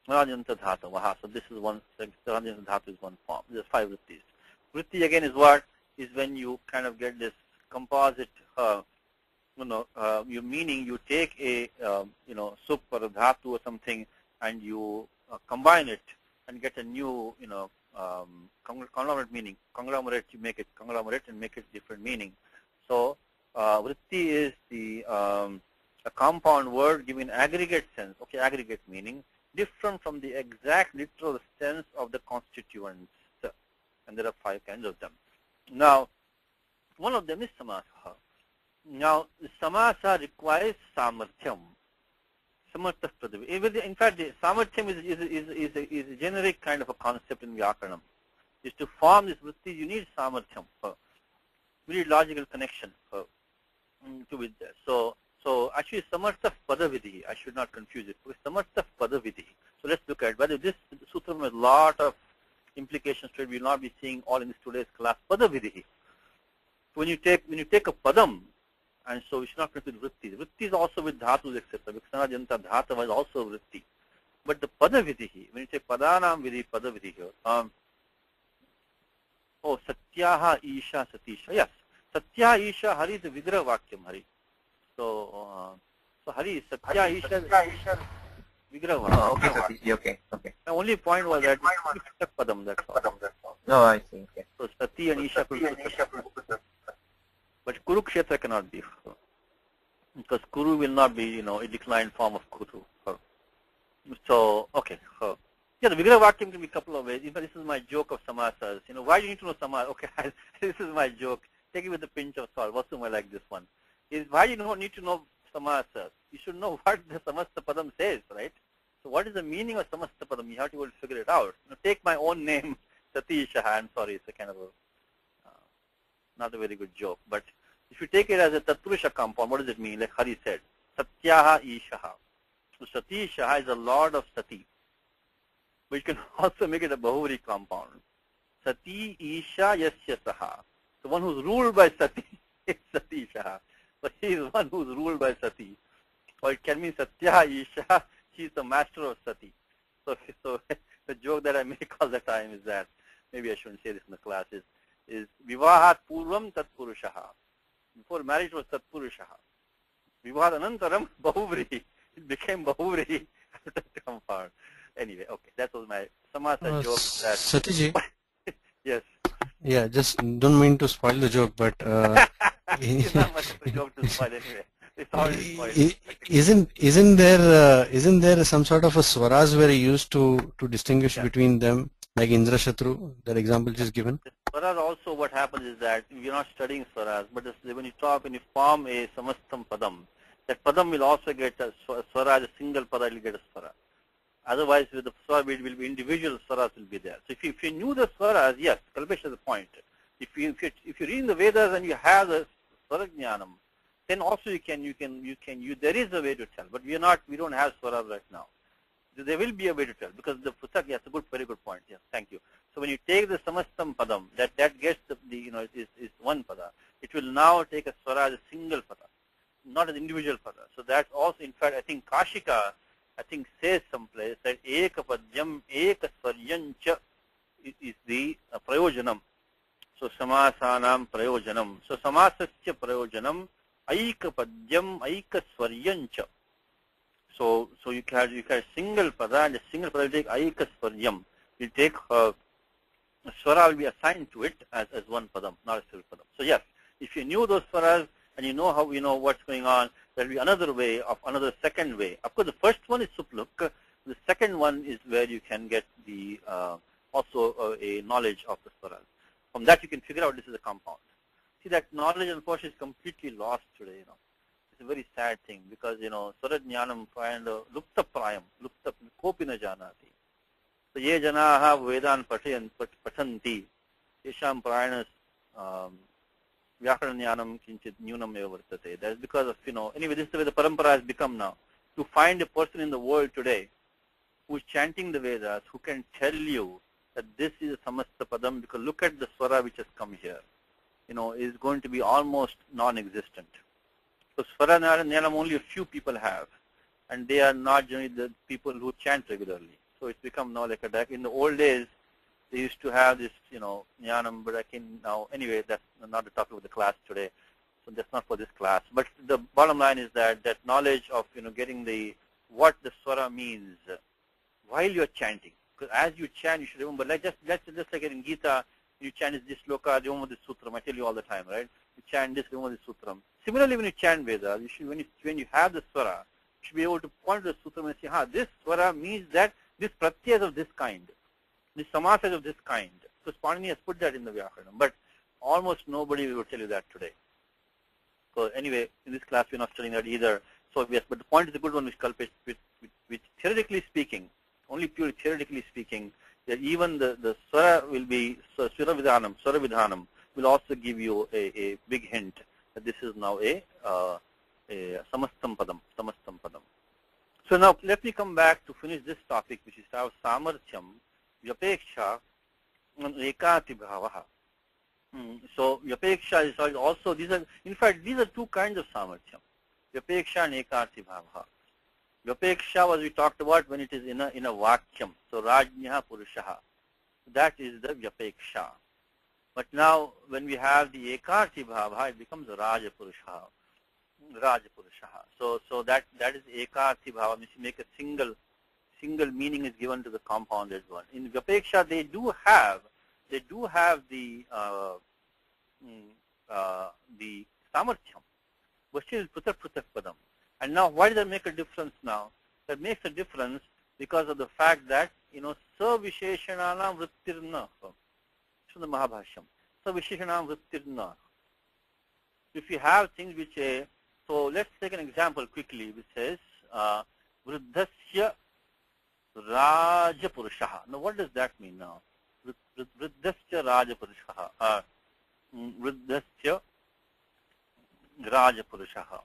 Sanadyanta dhatavaha. So this is one, sanadyanta dhatu is one form. There's 5 vrittis. Vritti again is what? Is when you kind of get this composite, you meaning you take a, sup or a dhatu or something and you combine it and get a new, conglomerate meaning. Conglomerate, you make it conglomerate and make it different meaning. So vritti is the a compound word giving aggregate sense, okay, aggregate meaning, different from the exact literal sense of the constituents. And there are 5 kinds of them. Now, one of them is samasa. Now, samasa requires samarthyam. Samartha pradavi. In fact, the samarthyam is a generic kind of a concept in Vyakaranam. Is to form this vritti, you need samarthyam. You need logical connection to with that. So actually, samartha padavidhi, I should not confuse it. Samartha padavidhi. So let's look at whether this sutra has a lot of implications to it. We will not be seeing all in this today's class. Padavidhi. When you take a padam, and so we should not confuse vritti. Vritti is also with dhatus, etc. Because sanadhyanta dhatava is also vritti. But the padavidhi, when you say padanam vidhi, padavidhi here, satyaha isha satisha. Yes. Satya Isha Hari is the Vigraha Vakyam, Hari. So Hari, Satya Isha Vigraha Vakyam. Okay, Satish. Okay. The only point was that it's Putak Padam, that's all. No, I see. Okay. So Sati and Isha could Putak. But Kurukshetra cannot be. Because Kuru will not be, a declined form of Kuru. So, okay. Yeah, the Vigraha Vakyam can be a couple of ways. In fact, this is my joke of samasas. Why do you need to know samasas? Okay, this is my joke. Take it with a pinch of salt. What's I like this one? Is why you don't need to know samasas. You should know what the samasta padam says, right? So what is the meaning of samasta padam? You have to figure it out. Take my own name, Satish. I'm sorry, it's a kind of not a very good joke. But if you take it as a Tatpurusha compound, what does it mean? Like Hari said, Satyaha Ishaha. So Satisha is a lord of Sati. But you can also make it a Bahuri compound. Sati Isha Yasya Saha. The one who's ruled by Sati is Satisha. So he is one who's ruled by Sati. Or it can mean Satya Isha, she is the master of Sati. So the joke that I make all the time is that, maybe I shouldn't say this in the class, is Vivahat Purvam Tatpurushaha. Before marriage was Tatpurushaha. Vivahat Anantaram Bahuvri. It became Bahuvri after the compound. Anyway, okay, that was my samasa joke. Satiji. Yes. Yeah, just don't mean to spoil the joke, but it's not much of a joke to spoil anyway. It's already spoiled. Isn't there some sort of a swaras where you used to distinguish between them, like Indra Shatru, that example just given? Swaras also, what happens is that we're not studying swaras, but when you form a samastam padam, that padam will also get a swara, a single pada will get a swara. Otherwise, with the swara, it will be individual swaras will be there. So if you knew the swaras, yes, Kalpesh is the point. If you read the Vedas and you have the swara jnanam, then also there is a way to tell. But we don't have swaras right now. There will be a way to tell because the putak, yes, very good point. Yes, thank you. So when you take the samastam padam, that gets is one pada. It will now take a swara as a single pada, not an individual pada. So that's also, in fact, I think Kashika, says someplace that eka padyam eka swaryancha is the prayojanam. So samasanam prayojanam. So samasasya prayojanam aika padyam aika swaryancha. So you can single pada and a single pada will take aika swaryam. You take a swara will be assigned to it as one padam, not a single padam. So yes, if you knew those swaras and you know how what's going on, there will be another way another second way. Of course, the first one is supluk. The second one is where you can get the also a knowledge of the swaras. From that you can figure out this is a compound. See, that knowledge unfortunately is completely lost today. It's a very sad thing because swara jnanam and lupta prayam, lupta kopina janati. So ye janaha vedan patanti yesham prayanas Vyakaranyanam kinchit nyunam eva vartate. That is because of, anyway, this is the way the parampara has become now. To find a person in the world today who is chanting the Vedas, who can tell you that this is a samasta padam, because look at the swara which has come here, is going to be almost non-existent. So swara nyanam only a few people have, and they are not generally the people who chant regularly. So it's become now like a deck. In the old days, they used to have this, jnanam, but I can now, anyway, that's not the topic of the class today, so that's not for this class. But the bottom line is that knowledge of, getting what the swara means while you're chanting. Because as you chant, you should remember, just like in Gita, you chant this sloka, remember this sutram, I tell you all the time, right? You chant this, remember this sutram. Similarly, when you chant Vedas, you should, when you have the swara, you should be able to point to the sutram and say, this swara means that this pratyaya is of this kind. The samasa is of this kind. So Panini has put that in the Vyakaranam, but almost nobody will tell you that today. So anyway, in this class we're not studying that either. So yes, but the point is a good one, which Kalpesh, which theoretically speaking, only purely theoretically speaking, that even the swara will be, swara vidhanam will also give you a big hint that this is now a samastam padam. So now let me come back to finish this topic, which is our samarthyam, Vyapeksha and ekati bhavaha. So Vyapeksha is also, these are two kinds of samarthyam. Vyapeksha and ekati bhavaha. Vyapeksha was we talked about when it is in a vakyam. So Rajnyaha Purushaha. That is the Vyapeksha. But now when we have the Ekarti Bhava, it becomes Raja Purusha. So that is Ekarti Bhava, means you make a single meaning is given to the compounded one. In Vyapeksha, they do have the Samarthyam, but still Pruthak Padam. And now why does that make a difference now? That makes a difference because of the fact that, Savisheshanam Vrittirna from the Mahabhashyam. Savisheshanam Vrittirna. If you have things which so let's take an example quickly, which says Vriddhasya Rajapurushaha. Now what does that mean now? Vriddhasya Rajapurushaha. Vriddhasya Rajapurushaha.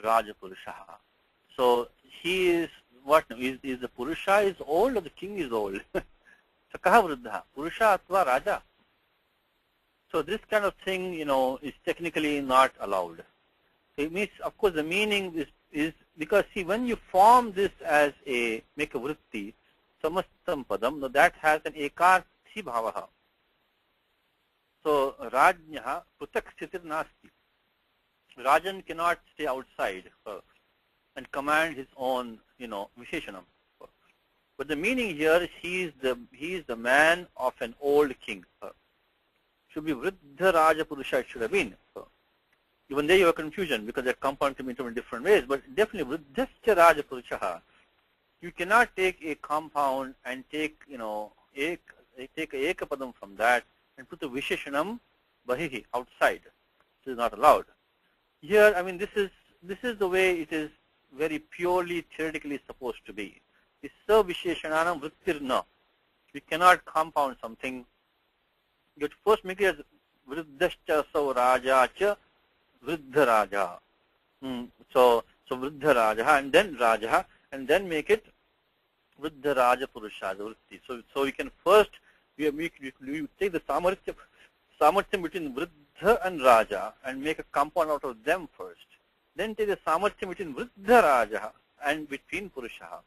Rajapurushaha. So he is what? Is the Purusha is old or the king is old? So kaha Vriddha? Purusha atva Raja. So this kind of thing, is technically not allowed. So it means, of course, the meaning is because, see, when you form this as make a vritti, samastam padam, now that has an ekarthi bhavaha. So Rajnyaha putak sthitir nasti. Rajan cannot stay outside and command his own, visheshanam. But the meaning here is he is the man of an old king. Should be Vriddha Raja Purusha, it should have been. Even there you have confusion because that compound can be interpreted in different ways, but definitely Vriddhasya Raja Purushaha. You cannot take a compound and take, take a Ekapadam from that and put the Visheshanam Bahihi outside. This is not allowed. Here, I mean, this is the way it is very purely theoretically supposed to be. It's Savisheshananam Vrittirna. You cannot compound something. You have to first make it as Vriddhascha Sav Raja Cha Vriddha Raja. So Vriddha Raja and then Raja and then make it Vriddha Raja Purusha Vritti. So you can first you take the Samarthyam between Vriddha and Raja and make a compound out of them first. Then take the Samarthyam between Vriddha Raja and between Purusha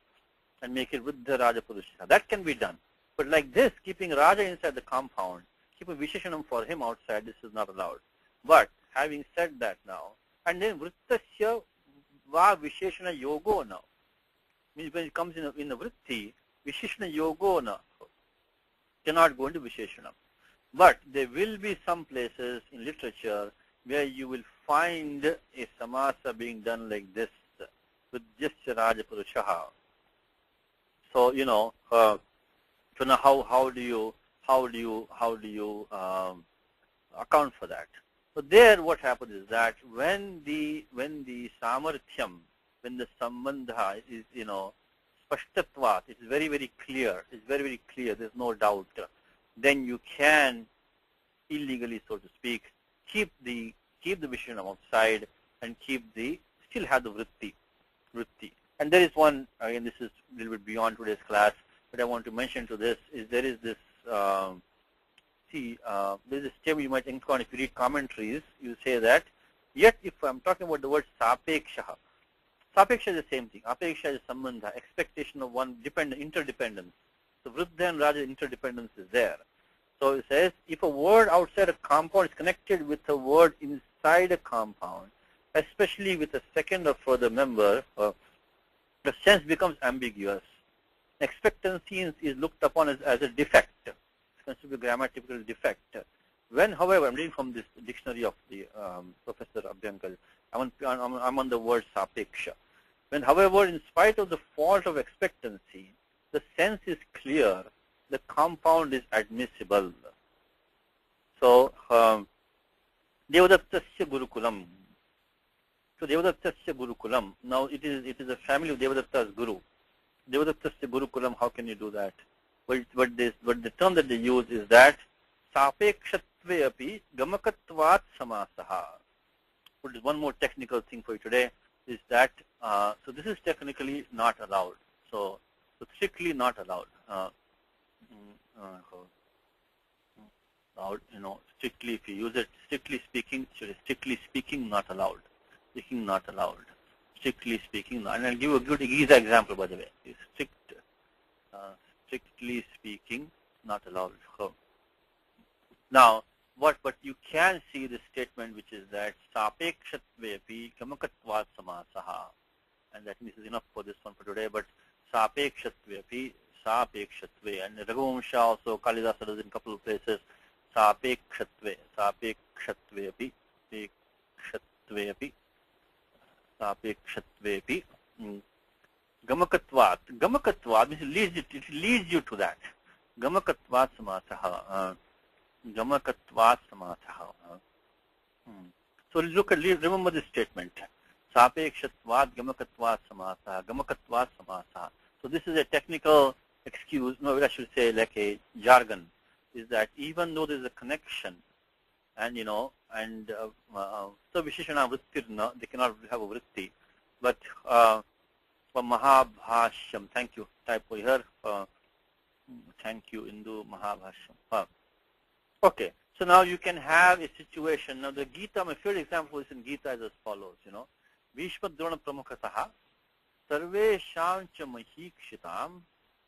and make it Vriddha Raja Purusha. That can be done. But like this, keeping Raja inside the compound, keep a Visheshanam for him outside, this is not allowed. But having said that now, and then Vrittasya va Visheshana Yogo now. Means when it comes in a Vritti, Visheshana Yogo now cannot go into Visheshanam. But there will be some places in literature where you will find a samasa being done like this with just Raja Purushaha. So so now how do you account for that? So there, what happens is that when the samarthyam, when the sambandha is spashtatvat, it is very very clear. It's very very clear. There's no doubt. Then you can illegally, so to speak, keep the Visheshanam outside and still have the vritti. And there is one, again, this is a little bit beyond today's class, but I want to mention to this is there is this. There's a statement you might encounter if you read commentaries. You say that, yet if I'm talking about the word sapeksha is the same thing. Apeksha is sambandha, expectation of one interdependence. So Vriddha and Raja interdependence is there. So it says, if a word outside a compound is connected with a word inside a compound, especially with a second or further member, the sense becomes ambiguous. Expectancy is looked upon as a defect. It's considered a grammatical defect. When, however, I'm reading from this dictionary of the Professor Abhyankar, I'm on the word sapeksha. When, however, in spite of the fault of expectancy, the sense is clear, the compound is admissible. So, Devadattasya Gurukulam. So, Devadattasya Gurukulam. Now, it is a family of Devadatta's Guru. Devadattasya Gurukulam, how can you do that? But the term that they use is that sapekshatve api gamakatvat samasaha. What is one more technical thing for you today is that, so this is technically not allowed. So strictly not allowed. Strictly if you use it, strictly speaking, not allowed. Speaking not allowed. Strictly speaking, and I'll give a good Giza example, by the way. Strictly speaking, not allowed. So, Now, but you can see the statement which is that sapekshatvepi gamakatvat samasaha. And that this is enough for this one for today, but sapekshatvepi, sapekshatre. And Raghuvamsha also, Kalidasa does in a couple of places, sapekshatve, sapekshatvepi, sapekshatvepi, gamakatvat. Gamakatvat means it leads you to that. Gamakatvat samasaha. Gamakatvat samasaha. So remember this statement. Sapekshatvat gamakatvat samasaha. Gamakatvat samasaha. So this is a technical excuse, no, I should say like a jargon, is that even though there is a connection, and so visheshana vrittirna, they cannot have a vritti, but for Mahabhashyam, thank you, typo here, thank you, Indu Mahabhashyam. Okay, so now you can have a situation. Now the Gita, my favorite example is in Gita is as follows, Bhishma Drona Pramukataha, Sarvesham cha Mahikshitam,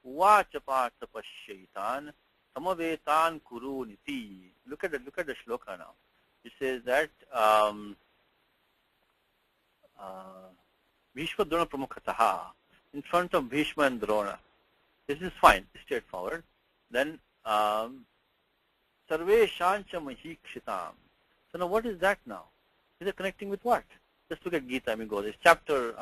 Uvacha Partha Pashyaitan, Samavetan Kuru Niti. Look at the shloka now. It says that Bhishma Drona Pramukataha, in front of Bhishma and Drona. This is fine, straightforward. Then Sarvesham cha Mahikshitam. So now what is that now? Is it connecting with what? Just look at Gita, this chapter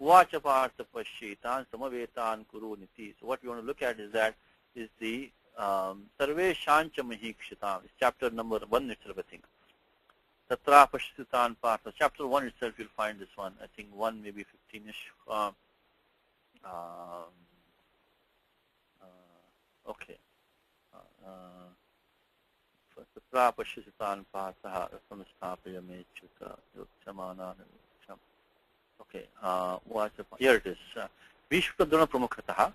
Vacha Partha Pashyaitan Samavetan Kuru Niti. So what we want to look at is that is the Sarvesham cha Mahikshitam. It's chapter number 1 itself, I think. Tatra Pashyaitan Partha. Chapter 1 itself you'll find this one. I think 1 maybe 15ish. Okay. Tatra Pashyaitan Partha Samastapaya Mechuta Yuksamana. Okay, here it is. Vishwadrona Pramukhataha,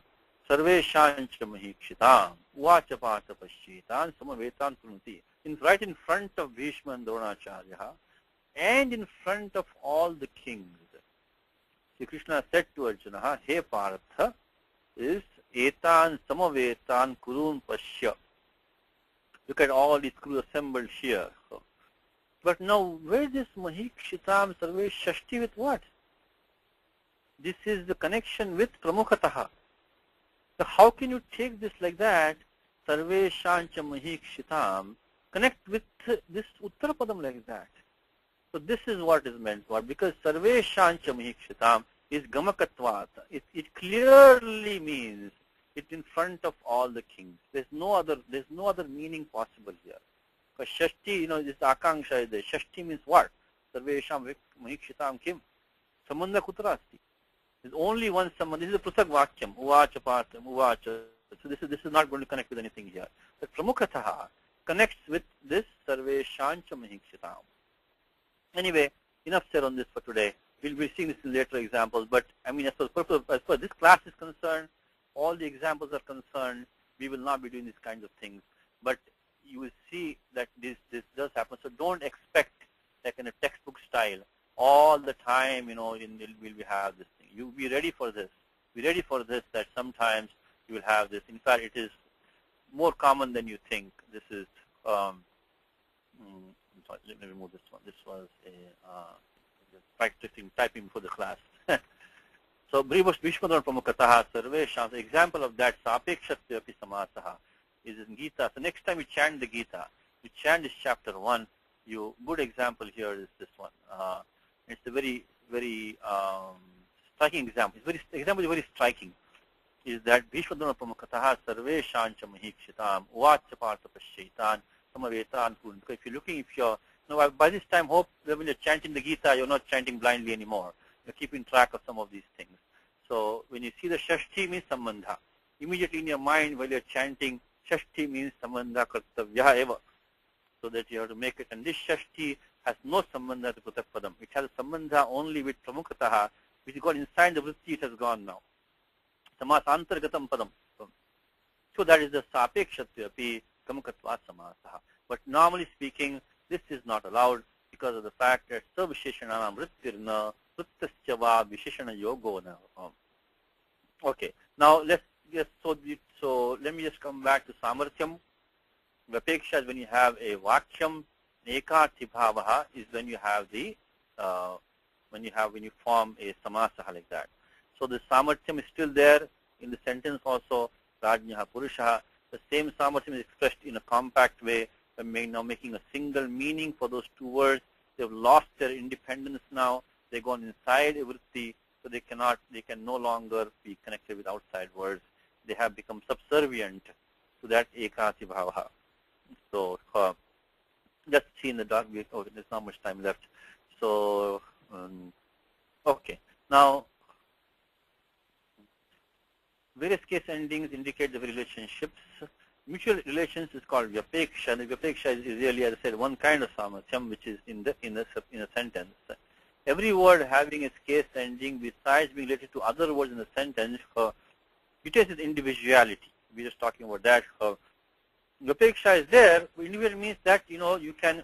Sarvesham cha Mahikshitam, Uvacha Partha Pashyaitan, Samavetan Kurunti. Right in front of Bhishma and Dronacharya, and in front of all the kings. Sri Krishna said to Arjuna, Hey Partha, is Etan Samavetan Kurun Pashya. Look at all these crew assembled here. But now, where is this Mahikshitam Sarvesh Shashti with what? This is the connection with Pramukhataha. So how can you take this like that? Sarvesham cha Mahikshitam. Connect with this Uttarapadam like that. So this is what is meant for. Because Sarvesham cha Mahikshitam is Gamakatvat. It clearly means it in front of all the kings. There's no other meaning possible here. Because Shashti, this Akanksha is there. Shashti means what? Sarvesham Mahikshitam Kim? Samandha kutra asti. There's only one sambandha. This is a Pruthak Vakyam. Uvacha Partham, Uvacha. So this is not going to connect with anything here. But Pramukhataha connects with this Sarvesham cha Mahikshitam. Anyway, enough said on this for today. We'll be seeing this in later examples. But as far as this class is concerned, all the examples are concerned, we will not be doing these kinds of things. But you will see that this does happen. So don't expect, like in a textbook style, all the time, we'll have this thing. You be ready for this. Be ready for this, that sometimes you will have this. In fact, it is more common than you think. This is, I'm sorry, let me remove this one. This was a practicing typing for the class. So, Vishwadrona Pramukataha Sarvesham, the example of that, Sapekshatyapi Samasaha, is in Gita. So next time you chant the Gita, you chant this chapter 1, good example here is this one. It's a very, very striking example. Example is very striking. Is that Vishwadrona Pramukataha Sarvesham cha Mahikshitam, Uvacha Partha Pashyaitan, Samavetan Kurun. Because by this time, hope that when you're chanting the Gita, you're not chanting blindly anymore. You're keeping track of some of these things. So when you see the Shashti means Sambandha, immediately in your mind while you're chanting, Shashti means Sambandha Kartavya eva. So that you have to make it. And this Shashti has no Sambandha to Pruthak Padam. It has a Sambandha only with Pramukhataha, which is got inside the vritti, it has gone now. Samas Antargatam Padam. So that is the Sapekshatyapi Gamakatvat Samasaha. But normally speaking, this is not allowed because of the fact that Savisheshanam Vrittirna Vrittasya Visheshana Yogona. Okay. Now let's just so let me just come back to Samarthyam. Vyapeksha is when you have a vakyam. Ekati bhavaha is when you have the when you form a samasa like that. So the samarthyam is still there in the sentence also. Rajnyaha Purushaha. The same samarthyam is expressed in a compact way. We're now making a single meaning for those two words. They've lost their independence now. They've gone inside a vritti, so they can no longer be connected with outside words. They have become subservient to that ekati bhavaha. So let's see in the dark. Oh, there's not much time left. So okay. Now various case endings indicate the relationships. Mutual relations is called vyapeksha. And the vyapeksha is really, as I said, one kind of samarthyam, which is in a sentence. Every word having its case ending, besides being related to other words in the sentence, details its individuality. We're just talking about that. Vyapeksha is there. Individual means that you can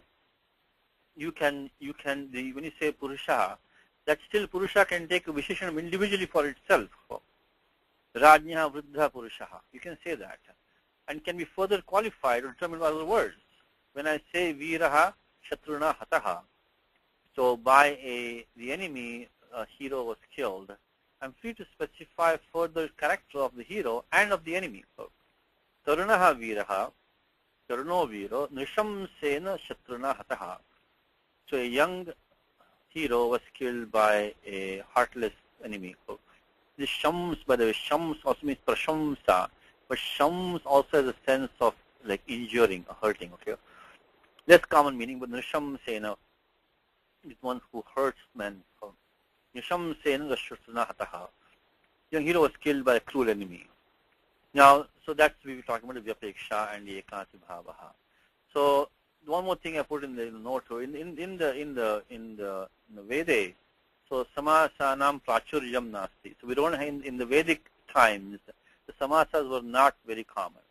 when you say Purusha, that still Purusha can take a Visheshanam individually for itself. Rajnyaha Vriddha Purushaha. You can say that. And can be further qualified or determined by other words. When I say Viraha Shatruna Hataha, so by the enemy, a hero was killed, I'm free to specify further character of the hero and of the enemy. So, Tarunaha Viraha, Taruno Viro, Nishamsena Shatruna Hataha. So a young hero was killed by a heartless enemy. So, the Shams, by the way, Shams also means Prashamsa, but Shams also has a sense of like injuring or hurting, okay? Less common meaning, but Nishamsena is one who hurts men. So, Nishamsena Shatruna Hataha. Young hero was killed by a cruel enemy. Now, so that's we were talking about the Vyapeksha and the Ekati Bhavaha. So one more thing I put in the note in the Veda. So samasanam prachuryam nasti. So we don't have in the Vedic times the samasas were not very common.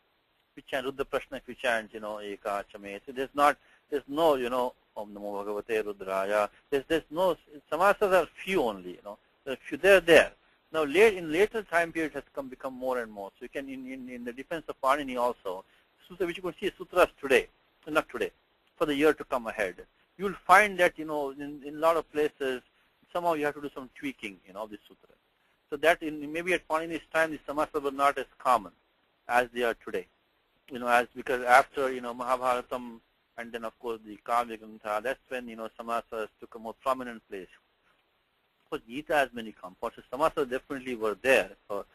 If you chant Rudra Prashna, if you chant Eka Chame, so there's no Om Namo Bhagavate Rudraya. There's no samasas are few only. They're there. Now, in later time period has become more and more. So you can, in the defense of Panini also, sutra which you can see sutras today, not today, for the year to come ahead. You will find that, in a lot of places, somehow you have to do some tweaking, of the sutra. So that maybe at Panini's time, the samasas were not as common as they are today. Because after, Mahabharatam and then, of course, the Kavya Grantha, that's when, samasas took a more prominent place. Of course, Gita has many compounds. So samasas definitely were there, but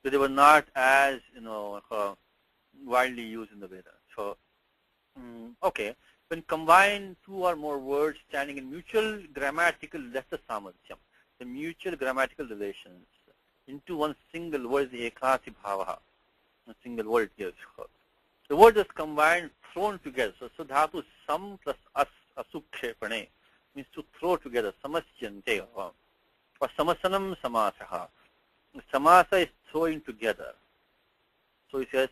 they were not as widely used in the Vedas. So, okay, when combined two or more words standing in mutual grammatical, that's the samarthyam, the mutual grammatical relations into one single word, the ekati bhavaha, a single word gives. The word is combined, thrown together. So dhatu sam plus as asukshepane means to throw together, samasyante, or samasanam samasaha. Samasa is throwing together. So it says,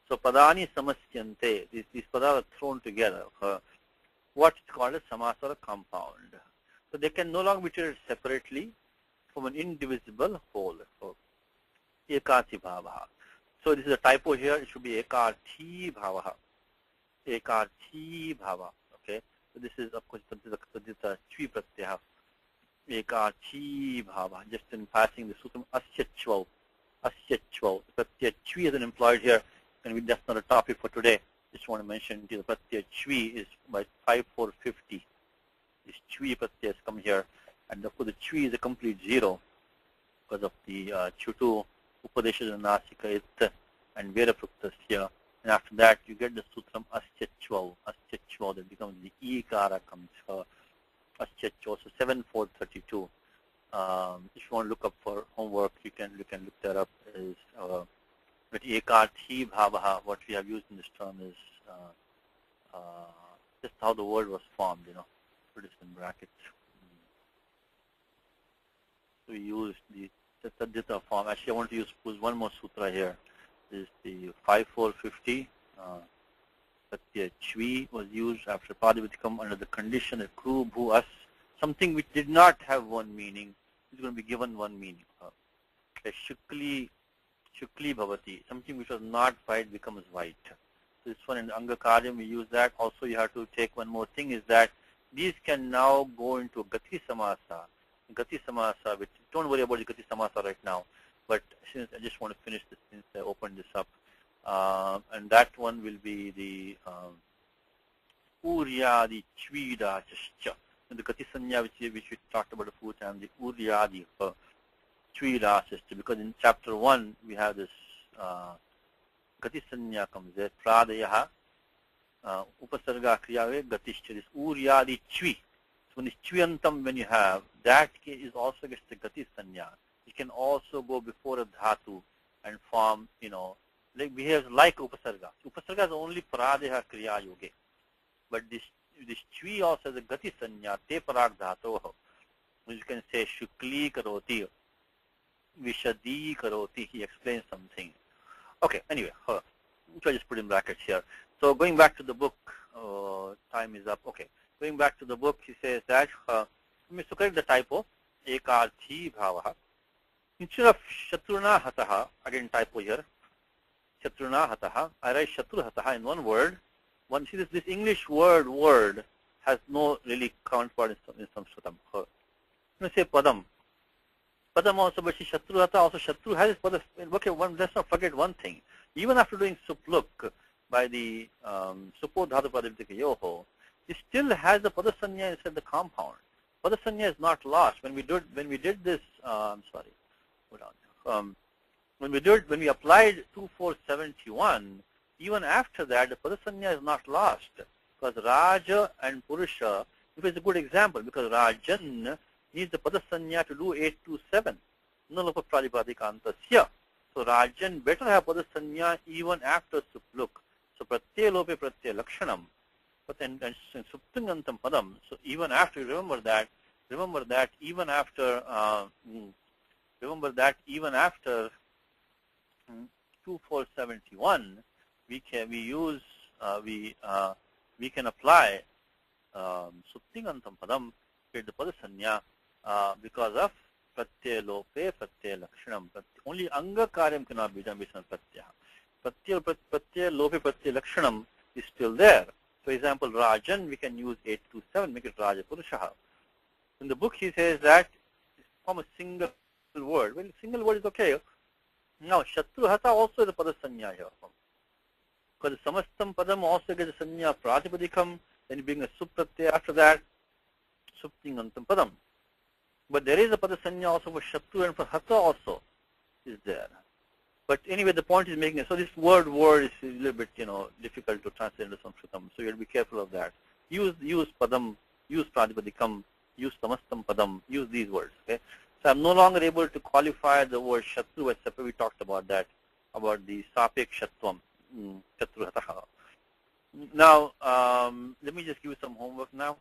so padani samasyante, these padas are thrown together. What's called a samasa or a compound. So they can no longer be treated separately from an indivisible whole. So, ekati bhavaha. So this is a typo here. It should be ekati bhavaha. Ekati bhava. Okay. So this is, of course, this is a chvi pratyaha. Ekati bhava. Just in passing the sutram asyachvav. Asyachvav. The pratyaya chvi is an employed here, and that's not a topic for today. Just want to mention the pratyaya chvi is by 5450. This chvi pratyaya has come here, and of course the chvi is a complete zero because of the chutu upadesha nasika it and vera pruktasya. And after that, you get the sutram asyachvav. Asyachvav, that becomes the ikara comes. Asyachvav, so 7432. If you want to look up for homework, you can look that up. Is but ekati bhavaha, what we have used in this term is just how the word was formed. Put this in brackets. So we use the Taddhita form. Actually, I want to use one more sutra here. This is the 5450. Pratyaya chvi was used after Padavitikam under the condition that kru, bhu, as, something which did not have one meaning is going to be given one meaning. Shukli Shukli bhavati. Something which was not white becomes white. So this one in Anga Karyam we use that. Also you have to take one more thing is that these can now go into Gati Samasa. Gati Samasa, which don't worry about the Gati Samasa right now. But since I just want to finish this since I opened this up. And that one will be the Uryadi Chvida Chascha. The Gati Sanya which we talked about a few times, the Uryadi Chvida Chascha. Because in chapter 1 we have this Gati Sanya comes there, Pradayaha, Upasarga Kriyave, Gatishcha, this Uryadi Chvi. So when this Chviyantam when you have, that is also gets the Gati Sanya. It can also go before a dhatu and form, like behaves like Upasarga. Upasarga is only Pradaya Kriya Yoge. But this Chvi also has a Gati Sanya, Te Parag Dhatoho. You can say Shukli Karoti, Vishadi Karoti, he explains something. Okay, anyway, so I just put in brackets here. So going back to the book, time is up. Okay, going back to the book, he says that, let me correct the typo, Ekarthi Bhavaha. Instead of Shatruna Hataha, again typo here, Shatruna Hataha, I write Shatru Hataha in one word. See this English word has no really counterpart in Sanskrit. Let me say Padam. Padam also, but Shatru Hata also Shatru has its Padam. Okay, let's not forget one thing. Even after doing Supluk by the Supo Dhatu Padavitika Yoho, it still has the Padasanya inside the compound. Padasanya is not lost. When we did this, I'm sorry, hold on. When we applied 2471, even after that, the Padasanya is not lost. Because Raja and Purusha, it is a good example, because Rajan needs the Padasanya to do 827. Nalopa Pradipadikanta. So Rajan better have Padasanya even after Supluk. So Pratyay Lope Pratyay Lakshanam. But then Suptingantam Padam. So even after, remember that even after 2471, we can apply Suptingantam Padam with the Padasanya because of Pratyay Lope Pratyay Lakshanam. Only Anga Karyam cannot be done with Pratyaya. Pratyay Lope Pratyay Lakshanam is still there. For example, Rajan, we can use 827, make it Raja Purushaha. In the book, he says that from a single word. Well, single word is okay. Now, Shatru Hata also is a Padasanya here. Because the Samastam Padam also gets a Sanya Pratipadikam, then you bring a Supratyay after that, Suptingantam Padam. But there is a Padasanya also for Shatru and for Hata also is there. But anyway, the point is making it. So this word is a little bit, difficult to translate into Sanskritam. So you have to be careful of that. Use Padam, use Pratipadikam, use Samastam Padam, use these words. Okay. So I'm no longer able to qualify the word Shatru, etc. We talked about that, about the Sapek Shatvam, Shatru Hataha. Now, let me just give you some homework now.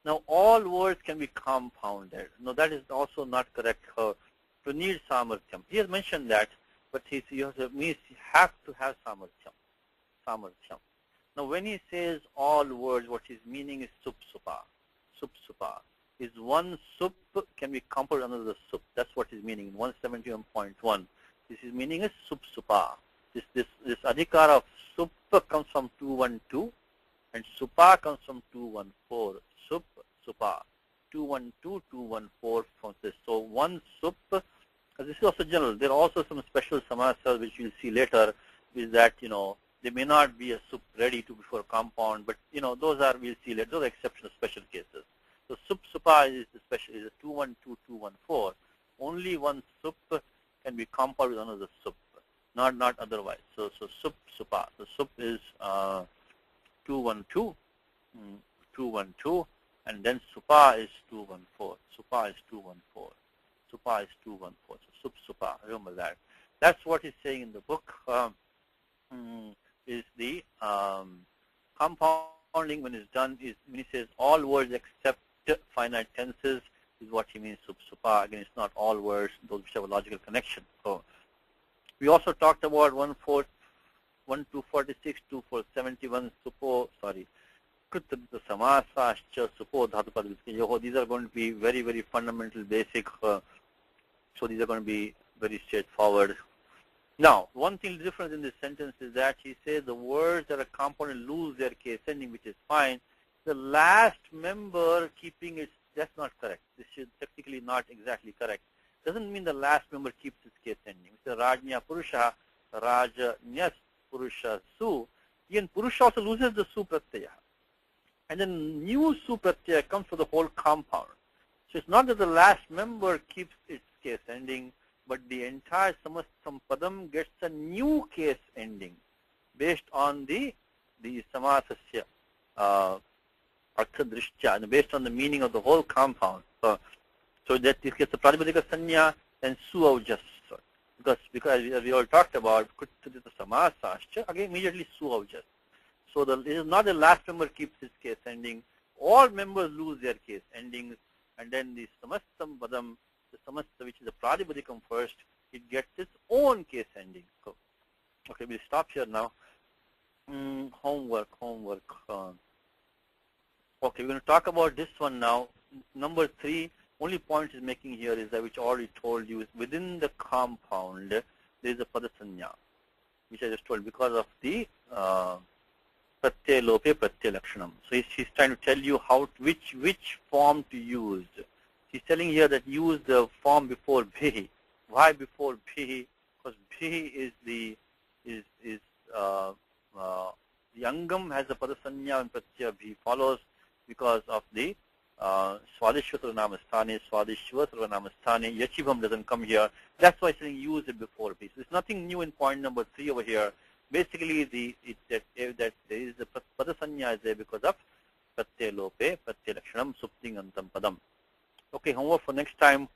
Now, all words can be compounded. No, that is also not correct. To need samarthyam. He has mentioned that, but he means you have to have samarthyam. Now, when he says all words, what his meaning is sup-supa. Sup-supa is one sup can be compounded another sup. That's what his meaning in 171.1. His meaning is sup-supa. This adhikar of sup comes from 212 and supa comes from 214. Sup-supa. 212, 214 from this. So one sup, this is also general. There are also some special samasas which we'll see later, is that, they may not be a sup ready to before a compound, but, those are, we'll see later, those are exceptional special cases. So sup-supa is a 212, 214. Only one sup can be compounded with another sup, not otherwise. So sup-supa. So sup is 212, 212. And then supa is 214. Supa is 214. Supa is 214. So supa. Remember that. That's what he's saying in the book. Is the compounding when it's done is when he says all words except finite tenses is what he means supa. Again, it's not all words; those which have a logical connection. So we also talked about 1246, 2471. The samasa, supo, dhatu padavitika. These are going to be very, very fundamental, basic. So these are going to be very straightforward. Now, one thing different in this sentence is that he says the words that are compounded lose their case ending, which is fine. The last member keeping it, that's not correct. This is technically not exactly correct. Doesn't mean the last member keeps its case ending. Mr. Rajnya Purusha, Rajanyas Purusha Su. Even Purusha also loses the Su Pratyaya. And then new Su Pratyaya comes for the whole compound. So it's not that the last member keeps its case ending, but the entire Samastam Padam gets a new case ending based on the Samasasya Artha Drishtya, based on the meaning of the whole compound. So that this gets the Pratipadika Sanya and Suavjas. Because as we all talked about, Kuttadita Samasascha, again immediately Suavjas. So it is not the last member keeps its case ending. All members lose their case endings, and then the Samastam Padam, the Samasta, which is the Pratipadikam first, it gets its own case ending. So, okay, we'll stop here now. Homework. Okay, we're going to talk about this one now. Number 3, only point is making here is that, which I already told you, is within the compound there is a Padasanya, which I just told because of the Pratyay Lope Pratyay Lakshanam. So he's trying to tell you which form to use. He's telling here that use the form before bhi. Why before bhi? Because bhi is the angam has the Padasanya and Pratyaya bhi follows because of the Swadishva Namasthane, Swadishva Namasthane, Yachibham doesn't come here. That's why he's saying use it before bhi. So there's nothing new in point number 3 over here. Basically, that there is the Padasanya is there because of Pratyay Lope, Pratyay Lakshanam, Supting Antam Padam. Okay, homework for next time.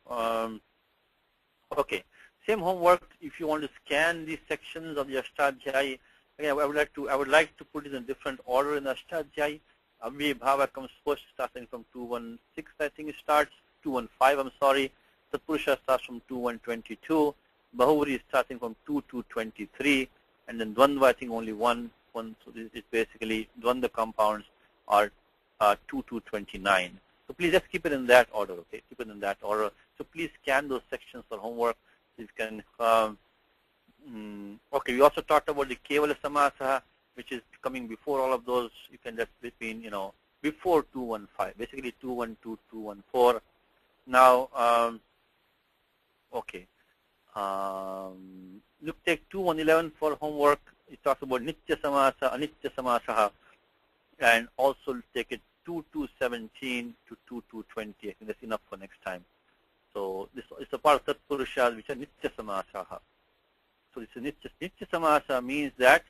Okay, same homework. If you want to scan these sections of the Ashtadhyayi, again, I would like to put it in a different order in Ashtadhyayi. Abhi Bhava comes first, starting from 216. I think it starts 215. I'm sorry. Tatpurusha starts from 2122. Bahuri is starting from 2223, and then Dvandva I think only one. So this is basically Dvandva compounds are 2229. So please just keep it in that order, okay? Keep it in that order. So please scan those sections for homework. You can, okay, we also talked about the Kevala Samasa, which is coming before all of those. You can just between, before 215, basically 212, 214. Now, okay. Look, take 2111 for homework. It talks about Nitya Samasa, Anitya Samasa, and also take it 2217 to 2220. I think that's enough for next time. So this is a part of Tatpurushas which are Nitya Samasaha. So this is Nitya Samasa means that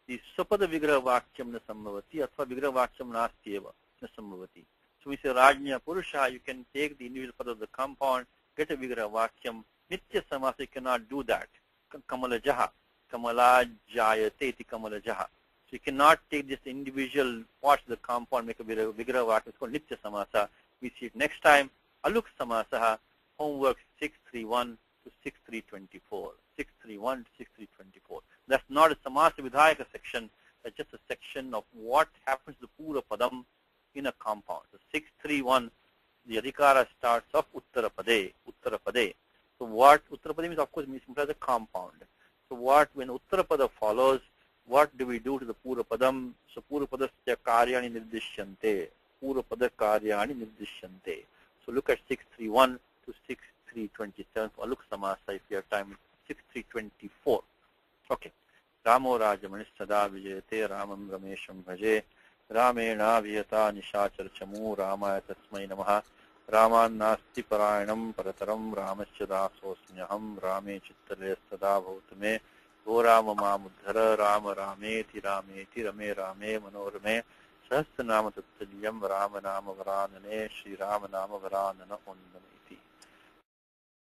the Sapada Vigraha Vakyam na Sambhavati, Atva Vigraha Vakyam Nastyeva na Sambhavati. So we say Rajnya Purusha, you can take the individual part of the compound, get a Vigraha Vakyam. Nitya Samasa, you cannot do that. Kamala Jaha, Kamala Jayate iti Kamala Jaha. So you cannot take this individual parts of the compound, make a Vigraha Vakyam. It's called Nitya Samasa. We see it next time. Aluk Samasaha, homework 631 to 6324. 631 to 6324. That's not a Samasa Vidhayaka section. That's just a section of what happens to the Pura Padam in a compound. So 631, the Adhikara starts off Uttarapade. So what Uttarapade means, of course, means implies a compound. So when Uttarapada follows, what do we do to the Pura Padam? So Pura Padasya Karyani Nirdishyante. Pura Pada Karyani Nirdishyante. So look at 631 to 6327 for Aluk Samasa if you have time. 6324. Okay. Ramo Rajamanis Sada Vijayate Ramam Ramesham Bhaje Ramena Vihata Nishachar Chamu Ramaya Tasmai Namaha Raman Nasti Parayanam Parataram Ramasya Dasosmyaham Rame Chittale Sada Bhautame O Rama Mamudhara Rama Rameti Rameti Rame Rame Manorame Sahasranama Tattalyam Rama Nama Varanane Shri Rama Nama Varanana Ondane.